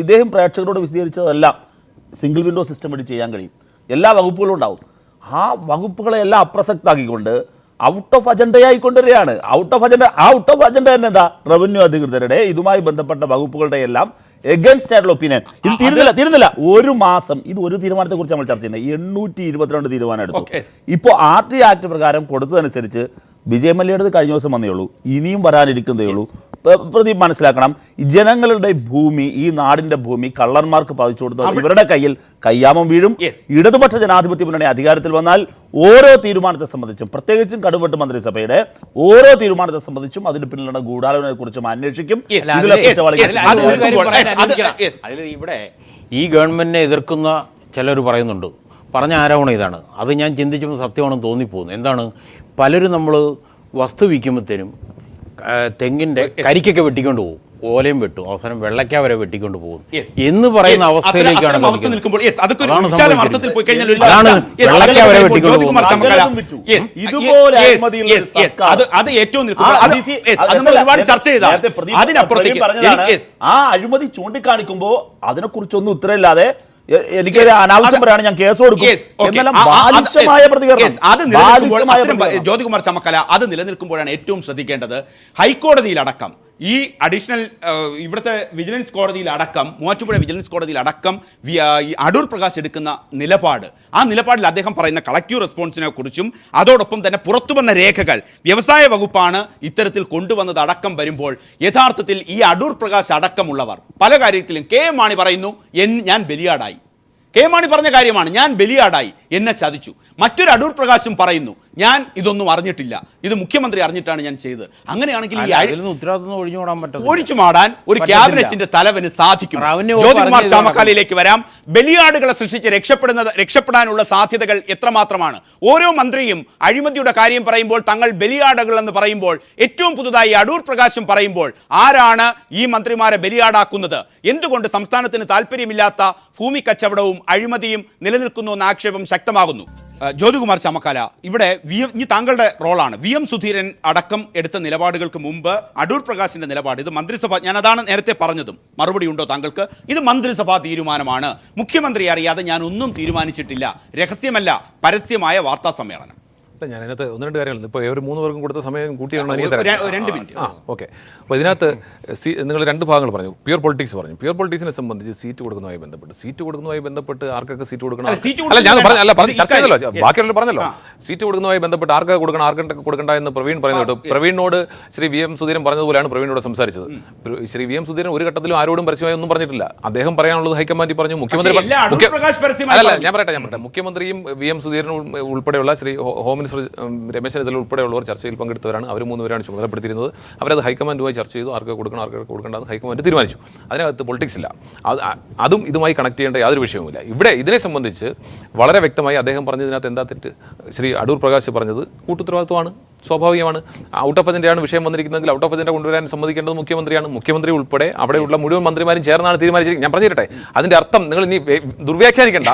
ഇദ്ദേഹം പ്രേക്ഷകരോട് വിശദീകരിച്ചതെല്ലാം സിംഗിൾ വിൻഡോ സിസ്റ്റം വഴി ചെയ്യാൻ കഴിയും. എല്ലാ വകുപ്പുകളും ഉണ്ടാവും. ആ വകുപ്പുകളെല്ലാം അപ്രസക്താക്കിക്കൊണ്ട് ഔട്ട് ഓഫ് അജണ്ടയായി കൊണ്ടുവരികയാണ്. ഔട്ട് ഓഫ് അജണ്ട തന്നെ എന്താ? റവന്യൂ അധികൃതരുടെ ഇതുമായി ബന്ധപ്പെട്ട വകുപ്പുകളുടെ എല്ലാം എഗൻസ്റ്റ് ആയിട്ടുള്ള ഒപ്പീനിയൻ. ഇത് തീരുന്നില്ല. ഒരു മാസം ഇത് ഒരു തീരുമാനത്തെ കുറിച്ച് നമ്മൾ ചർച്ച ചെയ്യുന്നത് 822 തീരുമാനം എടുത്തു. ഇപ്പോൾ RT ആക്ട് പ്രകാരം കൊടുത്തതനുസരിച്ച് വിജയ് മല്യയുടേത് കഴിഞ്ഞ ദിവസം വന്നേ ഉള്ളൂ, ഇനിയും വരാനിരിക്കുന്നതേ ഉള്ളൂ. പ്രദീപ് മനസ്സിലാക്കണം, ജനങ്ങളുടെ ഭൂമി, ഈ നാടിന്റെ ഭൂമി കള്ളന്മാർക്ക് പതിച്ചു കൊടുത്തത് ഇവരുടെ കയ്യിൽ കയ്യാമം വീഴും. ഇടതുപക്ഷ ജനാധിപത്യ മുന്നണി അധികാരത്തിൽ വന്നാൽ ഓരോ തീരുമാനത്തെ സംബന്ധിച്ചും, പ്രത്യേകിച്ചും കടുവട്ട് മന്ത്രിസഭയുടെ ഓരോ തീരുമാനത്തെ സംബന്ധിച്ചും അതിന് പിന്നിലുള്ള ഗൂഢാലോചനയെ കുറിച്ചും അന്വേഷിക്കും. ഇവിടെ ഈ ഗവൺമെന്റിനെ എതിർക്കുന്ന ചിലർ പറയുന്നുണ്ട്, പറഞ്ഞ ആരോപണം ഇതാണ്. അത് ഞാൻ ചിന്തിച്ചപ്പോൾ സത്യമാണെന്ന് തോന്നിപ്പോകുന്നു. എന്താണ്? പലരും നമ്മൾ വസ്തു വിൽക്കുമ്പോഴത്തേനും തെങ്ങിൻ്റെ കരിക്കൊക്കെ വെട്ടിക്കൊണ്ട് പോകും, ഓലയും വെട്ടും, അവസാനം വെള്ളയ്ക്ക വരെ വെട്ടിക്കൊണ്ട് പോകും എന്ന് പറയുന്ന അവസ്ഥയിലേക്കാണ്. ആ അഴിമതി ചൂണ്ടിക്കാണിക്കുമ്പോൾ അതിനെക്കുറിച്ചൊന്നും ഉത്തരവില്ലാതെ എനിക്കൊരു അനാവശ്യം പറയാണ്, ഞാൻ കേസ് കൊടുക്കും എന്നെല്ലാം ബാലിശമായ പ്രതികരണം. ജ്യോതികുമാർ ചമക്കല, അത് നിലനിൽക്കുമ്പോഴാണ് ഏറ്റവും ശ്രദ്ധിക്കേണ്ടത്. ഹൈക്കോടതിയിലടക്കം ഈ അഡീഷണൽ ഇവിടുത്തെ വിജിലൻസ് കോടതിയിലടക്കം, മൂവാറ്റുപുഴ വിജിലൻസ് കോടതിയിലടക്കം അടൂർ പ്രകാശ് എടുക്കുന്ന നിലപാട്, ആ നിലപാടിൽ അദ്ദേഹം പറയുന്ന കളക്റ്റീവ് റെസ്പോൺസിനെ കുറിച്ചും അതോടൊപ്പം തന്നെ പുറത്തു വന്ന രേഖകൾ വ്യവസായ വകുപ്പാണ് ഇത്തരത്തിൽ കൊണ്ടുവന്നത് അടക്കം വരുമ്പോൾ യഥാർത്ഥത്തിൽ ഈ അടൂർ പ്രകാശ് അടക്കമുള്ളവർ പല കാര്യത്തിലും KM മാണി പറയുന്നു, ഞാൻ ബലിയാടായി. KM മാണി പറഞ്ഞ കാര്യമാണ്, ഞാൻ ബലിയാടായി, എന്നെ ചതിച്ചു. മറ്റൊരു അടൂർ പ്രകാശും പറയുന്നു, ഞാൻ ഇതൊന്നും അറിഞ്ഞിട്ടില്ല, ഇത് മുഖ്യമന്ത്രി അറിഞ്ഞിട്ടാണ് ഞാൻ ചെയ്തത്. അങ്ങനെയാണെങ്കിൽ ഈ ഒഴിച്ചു മാടാൻ ഒരു ക്യാബിനറ്റിന്റെ തലവന് സാധിക്കും. ജ്യോതികുമാർ ചാമക്കാലയിലേക്ക് വരാം. ബലിയാടുകളെ സൃഷ്ടിച്ച് രക്ഷപ്പെടാനുള്ള സാധ്യതകൾ എത്രമാത്രമാണ്? ഓരോ മന്ത്രിയും അഴിമതിയുടെ കാര്യം പറയുമ്പോൾ തങ്ങൾ ബലിയാടുകൾ എന്ന് പറയുമ്പോൾ, ഏറ്റവും പുതുതായി അടൂർ പ്രകാശും പറയുമ്പോൾ ആരാണ് ഈ മന്ത്രിമാരെ ബലിയാടാക്കുന്നത്? എന്തുകൊണ്ട് സംസ്ഥാനത്തിന് താല്പര്യമില്ലാത്ത ഭൂമി കച്ചവടവും അഴിമതിയും നിലനിൽക്കുന്നു എന്ന ആക്ഷേപം ശക്തമാകുന്നു. ജ്യോതികുമാർ ചാമക്കാല, ഇവിടെ ഇനി താങ്കളുടെ റോളാണ്. VM സുധീരൻ അടക്കം എടുത്ത നിലപാടുകൾക്ക് മുമ്പ് അടൂർ പ്രകാശിന്റെ നിലപാട്, ഇത് മന്ത്രിസഭ, ഞാൻ അതാണ് നേരത്തെ പറഞ്ഞതും, മറുപടി ഉണ്ടോ താങ്കൾക്ക്? ഇത് മന്ത്രിസഭാ തീരുമാനമാണ്, മുഖ്യമന്ത്രി അറിയാതെ ഞാൻ ഒന്നും തീരുമാനിച്ചിട്ടില്ല, രഹസ്യമല്ല, പരസ്യമായ വാർത്താ സമ്മേളനം. ഞാൻ അതിനകത്ത് 1-2 കാര്യങ്ങളുണ്ട്. ഇപ്പോൾ ഒരു 3 പേർക്കും കൊടുത്ത സമയം കൂട്ടിയാണ് 2 മിനിറ്റ്. ഓക്കെ. അപ്പോൾ ഇതിനകത്ത് നിങ്ങൾ 2 ഭാഗങ്ങൾ പറഞ്ഞു. പ്യൂർ പൊളിറ്റിക്സ് പറഞ്ഞു. പ്യൂർ പൊളിറ്റിക്സിനെ സംബന്ധിച്ച് സീറ്റ് കൊടുക്കുന്നതുമായി ബന്ധപ്പെട്ട് ആർക്കൊക്കെ സീറ്റ് കൊടുക്കണം, അല്ല ഞാൻ ചർച്ച ചെയ്തല്ലോ, ബാക്കിയുള്ള പറഞ്ഞല്ലോ. സീറ്റ് കൊടുക്കുന്നതുമായി ബന്ധപ്പെട്ട് ആർക്കൊക്കെ കൊടുക്കണം, ആർക്കൊക്കെ കൊടുക്കണ്ട എന്ന് പ്രവീൺ പറയുന്നത് കേട്ടു. പ്രവീണിനോട് ശ്രീ VM സുധീരൻ പറഞ്ഞതുപോലെയാണ് പ്രവീണിനോട് സംസാരിച്ചത്. ശ്രീ VM സുധീരൻ ഒരു ഘട്ടത്തിലും ആരോടും പരസ്യമായി ഒന്നും പറഞ്ഞിട്ടില്ല. അദ്ദേഹം പറയാനുള്ളത് ഹൈക്കമാൻഡിൽ പറഞ്ഞു. മുഖ്യമന്ത്രി അല്ല, ഞാൻ പറയട്ടെ, മുഖ്യമന്ത്രിയും VM സുധീരനും ഉൾപ്പെടെയുള്ള ശ്രീ ഹോം മിനിസ്റ്റർ രമേശ് ചെന്നിത്തല ഉൾപ്പെടെയുള്ളവർ ചർച്ചയിൽ പങ്കെടുത്തവരാണ്. അവർ 3 പേരാണ് ചുമതലപ്പെടുത്തിയിരുന്നത്. അവരത് ഹൈക്കമാൻഡുമായി ചർച്ച ചെയ്തു. ആർക്ക് കൊടുക്കണം, ആർക്ക് കൊടുക്കേണ്ടത് ഹൈക്കമാൻഡ് തീരുമാനിച്ചു. അതിനകത്ത് പൊളിറ്റിക്സ് ഇല്ല. അതും ഇതുമായി കണക്ട് ചെയ്യേണ്ട യാതൊരു വിഷയവുമില്ല. ഇവിടെ ഇതിനെ സംബന്ധിച്ച് വളരെ വ്യക്തമായി അദ്ദേഹം പറഞ്ഞതിനകത്ത് എന്താ തെറ്റ്? ശ്രീ അടൂർ പ്രകാശ് പറഞ്ഞത് കൂട്ടുത്തരവാദിത്വമാണ്, സ്വാഭാവികമാണ്. ഔട്ട് ഓഫ് അജണ്ടയാണ് വിഷയം വന്നിരിക്കുന്നതെങ്കിൽ ഔട്ട് ഓഫ് അജണ്ട കൊണ്ടുവരാൻ സമ്മതിക്കേണ്ടത് മുഖ്യമന്ത്രിയാണ്. മുഖ്യമന്ത്രി ഉൾപ്പെടെ അവിടെയുള്ള മുഴുവൻ മന്ത്രിമാരും ചേർന്നാണ് തീരുമാനിച്ചിരിക്കുന്നത്. ഞാൻ പറഞ്ഞിട്ടെ, അതിന്റെ അർത്ഥം നിങ്ങൾ ഇനി ദുർവ്യാഖ്യാനിക്കേണ്ട.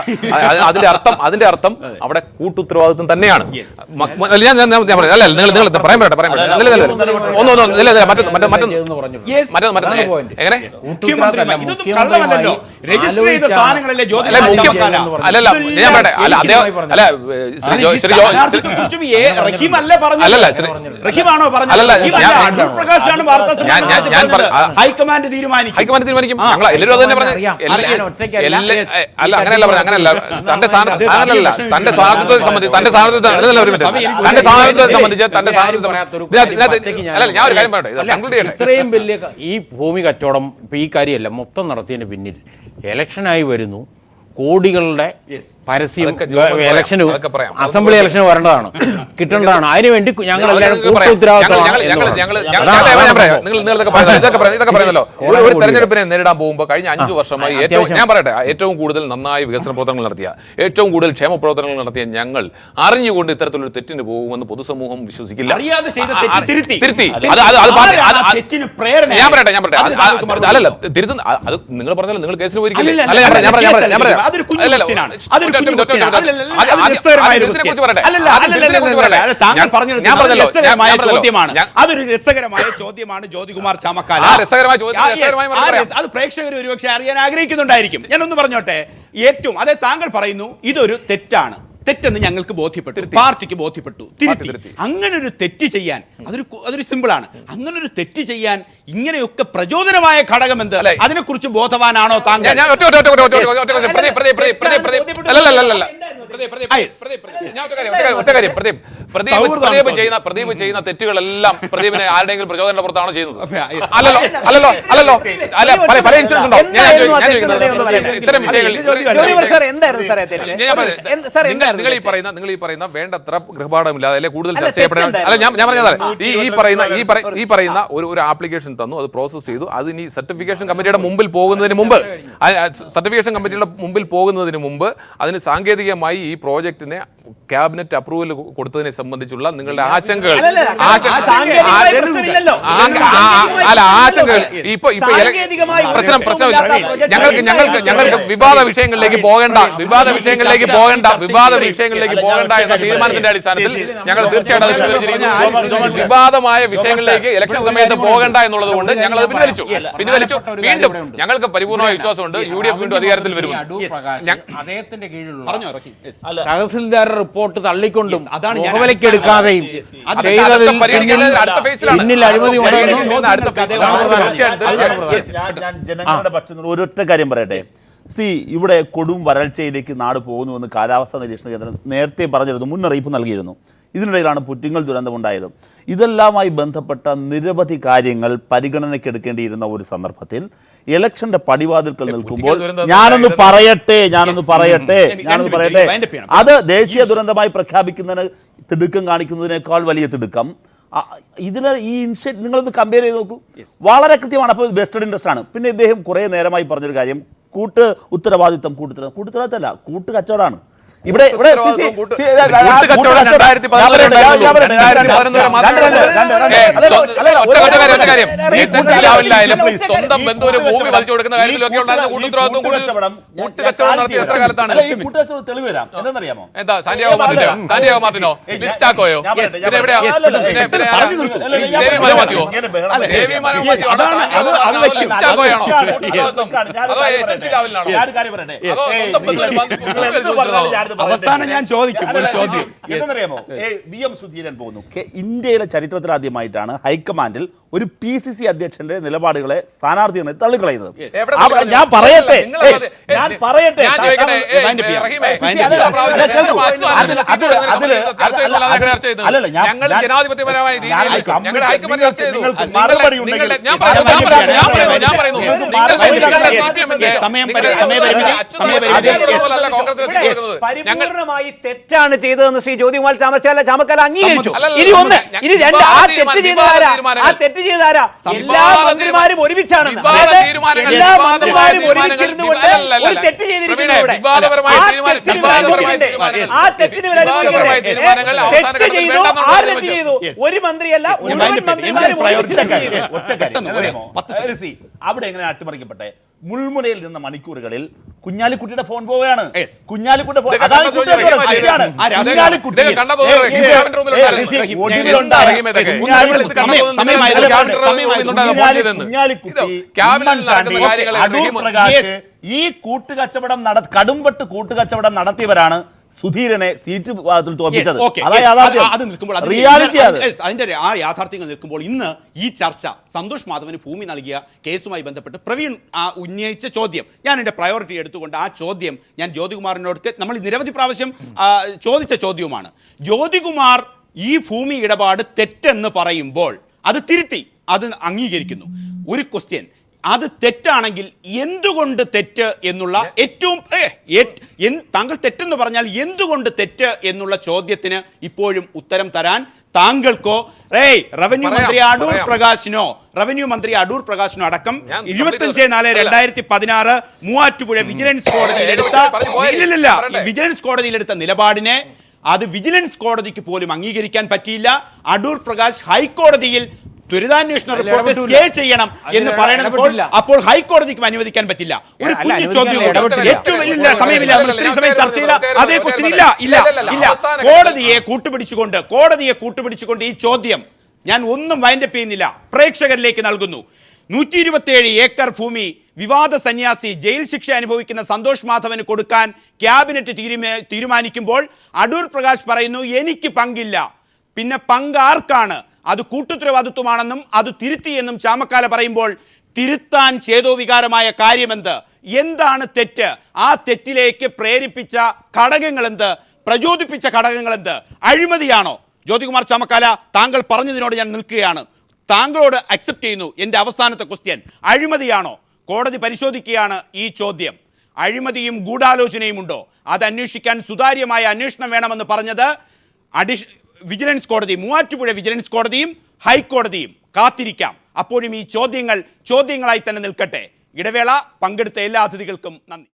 അതിന്റെ അർത്ഥം അവിടെ കൂട്ടുത്തരവാദിത്വം തന്നെയാണ്. ഹൈക്കമാൻഡ് തീരുമാനിക്കും. എല്ലാവരും അത് തന്നെ പറഞ്ഞു. അങ്ങനെയല്ല പറഞ്ഞു, അങ്ങനെയല്ല. തന്റെ സ്വാതന്ത്ര്യത്തെ സംബന്ധിച്ച് ഞാൻ ഒരു കാര്യം പറയട്ടെ. ഇത്രയും വലിയ ഈ ഭൂമി കച്ചവടം ഈ കാര്യമല്ല മൊത്തം നടത്തിയതിന് പിന്നിൽ ഇലക്ഷനായി വരുന്നു, കോടികളുടെ പരസ്യം, ഇലക്ഷന് അസംബ്ലി ഇലക്ഷന് വരേണ്ടതാണ്, കിട്ടേണ്ടതാണ്. അതിനുവേണ്ടി ഞങ്ങൾ ഒരു തെരഞ്ഞെടുപ്പിനെ നേരിടാൻ പോകുമ്പോൾ കഴിഞ്ഞ 5 വർഷമായി ഞാൻ പറയട്ടെ, ഏറ്റവും കൂടുതൽ നന്നായി വികസന പ്രവർത്തനങ്ങൾ നടത്തിയ, ഏറ്റവും കൂടുതൽ ക്ഷേമ പ്രവർത്തനങ്ങൾ നടത്തിയ ഞങ്ങൾ അറിഞ്ഞുകൊണ്ട് ഇത്തരത്തിലൊരു തെറ്റിന് പോകുമെന്ന് പൊതുസമൂഹം വിശ്വസിക്കില്ല. ഞാൻ പറയട്ടെ അല്ലല്ല തിരുത്തുന്ന അത് നിങ്ങൾ പറഞ്ഞാലും നിങ്ങൾ കേസിന് പോയിരിക്കില്ല. അതൊരു രസകരമായ ചോദ്യമാണ് ജ്യോതികുമാർ ചാമക്കാല. അത് പ്രേക്ഷകർ ഒരുപക്ഷെ അറിയാൻ ആഗ്രഹിക്കുന്നുണ്ടായിരിക്കും. ഞാനൊന്ന് പറഞ്ഞോട്ടെ. ഏറ്റവും അതെ, താങ്കൾ പറയുന്നു ഇതൊരു തെറ്റെന്ന് ഞങ്ങൾക്ക് ബോധ്യപ്പെട്ടു, പാർട്ടിക്ക് ബോധ്യപ്പെട്ടു, തിരുത്തി. അങ്ങനെ ഒരു തെറ്റ് ചെയ്യാൻ അതൊരു സിമ്പിളാണ്. അങ്ങനെ ഒരു തെറ്റ് ചെയ്യാൻ ഇങ്ങനെയൊക്കെ പ്രചോദനമായ ഘടകം എന്ത്? അതിനെക്കുറിച്ച് ബോധവാനാണോ താങ്കൾ? പ്രദീപ് ചെയ്യുന്ന തെറ്റുകളെല്ലാം പ്രദീപിനെ ആരുടെയെങ്കിലും പ്രചോദന പുറത്താണോ ചെയ്യുന്നത്? അല്ലല്ലോ. പല ഇൻസിഡൻസ് ഉണ്ടോ? ഇത്തരം വിഷയങ്ങളിൽ നിങ്ങൾ ഈ പറയുന്ന വേണ്ടത്ര ഗൃഹപാഠമില്ലാതെ അല്ലെ കൂടുതൽ ചർച്ച ചെയ്യപ്പെടാൻ അല്ല ഞാൻ പറഞ്ഞത് ഈ പറയുന്ന ഒരു ആപ്ലിക്കേഷൻ തന്നു, അത് പ്രോസസ് ചെയ്തു. അതിന് സർട്ടിഫിക്കേഷൻ കമ്മിറ്റിയുടെ മുമ്പിൽ പോകുന്നതിന് മുമ്പ് അതിന് സാങ്കേതികമായി ഈ പ്രോജക്റ്റിനെ ക്യാബിനറ്റ് അപ്രൂവൽ കൊടുത്തതിനെ സംബന്ധിച്ചുള്ള നിങ്ങളുടെ ആശങ്കകൾ ഞങ്ങൾക്ക് വിവാദ വിഷയങ്ങളിലേക്ക് പോകേണ്ട എന്ന തീരുമാനത്തിന്റെ അടിസ്ഥാനത്തിൽ ഞങ്ങൾ തീർച്ചയായിട്ടും വിവാദമായ വിഷയങ്ങളിലേക്ക് ഇലക്ഷൻ സമയത്ത് പോകേണ്ട എന്നുള്ളത് കൊണ്ട് ഞങ്ങൾ അത് പിൻവലിച്ചു. വീണ്ടും ഞങ്ങൾക്ക് പരിപൂർണമായ വിശ്വാസമുണ്ട് UDF വീണ്ടും അധികാരത്തിൽ വരും. അദ്ദേഹത്തിന്റെ കീഴിലുള്ള തഹസിൽദാർ റിപ്പോർട്ട് തള്ളിക്കൊണ്ടും മുഖവിലക്കെടുക്കാതെയും പിന്നിൽ അഴിമതി ജനങ്ങളുടെ പക്ഷം ഒരൊറ്റ കാര്യം പറയട്ടെ. ഇവിടെ കൊടും വരൾച്ചയിലേക്ക് നാട് പോകുന്നുവെന്ന് കാലാവസ്ഥാ നിരീക്ഷണ കേന്ദ്രം നേരത്തെ പറഞ്ഞിരുന്നു, മുന്നറിയിപ്പ് നൽകിയിരുന്നു. ഇതിനിടയിലാണ് പുറ്റിങ്ങൽ ദുരന്തമുണ്ടായത്. ഇതെല്ലാമായി ബന്ധപ്പെട്ട നിരവധി കാര്യങ്ങൾ പരിഗണനയ്ക്കെടുക്കേണ്ടിയിരുന്ന ഒരു സന്ദർഭത്തിൽ ഇലക്ഷന്റെ പടിവാതിൽക്കൽ നിൽക്കുമ്പോൾ ഞാനൊന്ന് പറയട്ടെ അത് ദേശീയ ദുരന്തമായി പ്രഖ്യാപിക്കുന്നതിന് തിടുക്കം കാണിക്കുന്നതിനേക്കാൾ വലിയ തിടുക്കം ഇതിന് ഈ നിങ്ങളൊന്ന് കമ്പയർ ചെയ്ത് നോക്കൂ. വളരെ കൃത്യമാണ്. അപ്പോൾ വെസ്റ്റഡ് ഇൻട്രസ്റ്റ് ആണ്. പിന്നെ ഇദ്ദേഹം കുറേ നേരമായി പറഞ്ഞൊരു കാര്യം, കൂട്ടുത്തരവാദിത്തമല്ല, കൂട്ടുകച്ചവടമാണ്. ഇവിടെ ഇവിടെ ഉത്തരവാദിത്വം കൂട്ടുകച്ചവടം 2011 സ്വന്തം ബന്ധുവിന് ഭൂമി വലിച്ചു കൊടുക്കുന്ന കാര്യത്തിലൊക്കെ ഉണ്ടായിരുന്ന കൂട്ടുത്തരവാദിത്വം കൂട്ടുകച്ചവടം നടത്തിയ എത്ര കാലത്താണ്? തെളിവ് വരാം എന്തെന്നറിയാമോ? എന്താ സാന്റിയാഗോ മാർട്ടിനോ ലിസ്റ്റാക്കോയോ? അവസാനം ഞാൻ ചോദിക്കും ഒരു ചോദ്യം. എന്തെന്നറിയാമോ? VM സുധീരൻ പോകുന്നു. ഇന്ത്യയിലെ ചരിത്രത്തിൽ ആദ്യമായിട്ടാണ് ഹൈക്കമാൻഡിൽ ഒരു PCC അധ്യക്ഷന്റെ നിലപാടുകളെ സ്ഥാനാർത്ഥികളെ തള്ളിക്കളയുന്നത്. ഞാൻ പറയട്ടെ പരിപൂർണമായി തെറ്റാണ് ചെയ്തതെന്ന് ശ്രീ ജ്യോതികുമാർ ചാമക്കാല അംഗീകരിച്ചു. ഇനി ഒന്ന്, ഇനി രണ്ട്, ആ തെറ്റ് ചെയ്താരാ? എല്ലാ മന്ത്രിമാരും ഒരുമിച്ചാണ്. എല്ലാ മന്ത്രിമാരും ഒരുമിച്ചിരുന്നുകൊണ്ട് ഒരു തെറ്റ് ചെയ്തിരിക്കുന്നു. ആ തെറ്റിന് തെറ്റ് ചെയ്തു. ആര് തെറ്റ് ചെയ്തു? ഒരു മന്ത്രിയല്ല, മുഴുവൻ മന്ത്രിമാരും അവിടെ എങ്ങനെ അട്ടിമറിക്കപ്പെട്ടെ? മുൾമുനയിൽ നിന്ന മണിക്കൂറുകളിൽ കുഞ്ഞാലിക്കുട്ടിയുടെ ഫോൺ പോവുകയാണ്. കുഞ്ഞാലിക്കുട്ടിയുടെ ഫോൺ ഈ കൂട്ടുകച്ചവടം കടുംപെട്ട് കൂട്ടുകച്ചവടം നടത്തിയവരാണ് സുധീരനെ സീറ്റ് തോൽപ്പിച്ചത്. അതിന്റെ ആ യാഥാർത്ഥ്യങ്ങൾ നിൽക്കുമ്പോൾ ഇന്ന് ഈ ചർച്ച സന്തോഷ് മാധവന് ഭൂമി നൽകിയ കേസുമായി ബന്ധപ്പെട്ട് പ്രവീൺ ഉന്നയിച്ച ചോദ്യം, ഞാൻ എൻ്റെ പ്രയോറിറ്റി എടുത്തുകൊണ്ട് ആ ചോദ്യം ഞാൻ ജ്യോതികുമാറിനോട് നമ്മൾ നിരവധി പ്രാവശ്യം ചോദിച്ച ചോദ്യവുമാണ്. ജ്യോതികുമാർ ഈ ഭൂമി ഇടപാട് തെറ്റെന്ന് പറയുമ്പോൾ അത് തിരുത്തി, അത് അംഗീകരിക്കുന്നു. ഒരു ക്വസ്റ്റ്യൻ, അത് തെറ്റാണെങ്കിൽ എന്തുകൊണ്ട് തെറ്റ് എന്നുള്ള ഏറ്റവും താങ്കൾ തെറ്റെന്ന് പറഞ്ഞാൽ എന്തുകൊണ്ട് തെറ്റ് എന്നുള്ള ചോദ്യത്തിന് ഇപ്പോഴും ഉത്തരം തരാൻ താങ്കൾക്കോ റവന്യൂ മന്ത്രി അടൂർ പ്രകാശിനോ അടക്കം 25/4/2016 മൂവാറ്റുപുഴ വിജിലൻസ് കോടതിയിലെടുത്ത നിലപാടിനെ അത് വിജിലൻസ് കോടതിക്ക് പോലും അംഗീകരിക്കാൻ പറ്റിയില്ല. അടൂർ പ്രകാശ് ഹൈക്കോടതിയിൽ ദുരിതാന്വേഷണ റിപ്പോർട്ട് സ്റ്റേ ചെയ്യണം എന്ന് പറയണപ്പോൾ അപ്പോൾ ഹൈക്കോടതിക്കും അനുവദിക്കാൻ പറ്റില്ല. ഒരു കുഞ്ഞു ചോദ്യം, ഏറ്റവും വലിയ സമയമില്ല, ഇത്രയും സമയം ചർച്ച ചെയ്ത അതേ ക്വസ്റ്റ്യൻ ഇല്ല. കോടതിയെ കൂട്ടുപിടിച്ചുകൊണ്ട് ഈ ചോദ്യം ഞാൻ ഒന്നും വൈൻഡപ്പ് ചെയ്യുന്നില്ല, പ്രേക്ഷകരിലേക്ക് നൽകുന്നു. 127 ഏക്കർ ഭൂമി വിവാദ സന്യാസി ജയിൽ ശിക്ഷ അനുഭവിക്കുന്ന സന്തോഷ് മാധവന് കൊടുക്കാൻ ക്യാബിനറ്റ് തീരുമാനിക്കുമ്പോൾ അടൂർ പ്രകാശ് പറയുന്നു എനിക്ക് പങ്കില്ല. പിന്നെ പങ്ക് ആർക്കാണ്? അത് കൂട്ടുത്തരവാദിത്വമാണെന്നും അത് തിരുത്തിയെന്നും ചാമക്കാല പറയുമ്പോൾ തിരുത്താൻ ചേതോവികാരമായ കാര്യമെന്ത്? എന്താണ് തെറ്റ്? ആ തെറ്റിലേക്ക് പ്രേരിപ്പിച്ച ഘടകങ്ങളെന്ത്? പ്രചോദിപ്പിച്ച ഘടകങ്ങളെന്ത്? അഴിമതിയാണോ? ജ്യോതികുമാർ ചാമക്കാല, താങ്കൾ പറഞ്ഞതിനോട് ഞാൻ നിൽക്കുകയാണ്, താങ്കളോട് അക്സെപ്റ്റ് ചെയ്യുന്നു. എൻ്റെ അവസാനത്തെ ക്വസ്റ്റ്യൻ, അഴിമതിയാണോ? കോടതി പരിശോധിക്കുകയാണ് ഈ ചോദ്യം. അഴിമതിയും ഗൂഢാലോചനയും ഉണ്ടോ? അത് അന്വേഷിക്കാൻ സുതാര്യമായ അന്വേഷണം വേണമെന്ന് പറഞ്ഞത് വിജിലൻസ് കോടതി, മൂവാറ്റുപുഴ വിജിലൻസ് കോടതിയും ഹൈക്കോടതിയും. കാത്തിരിക്കാം. അപ്പോഴും ഈ ചോദ്യങ്ങളായി തന്നെ നിൽക്കട്ടെ. ഇടവേള. പങ്കെടുത്ത എല്ലാ അതിഥികൾക്കും നന്ദി.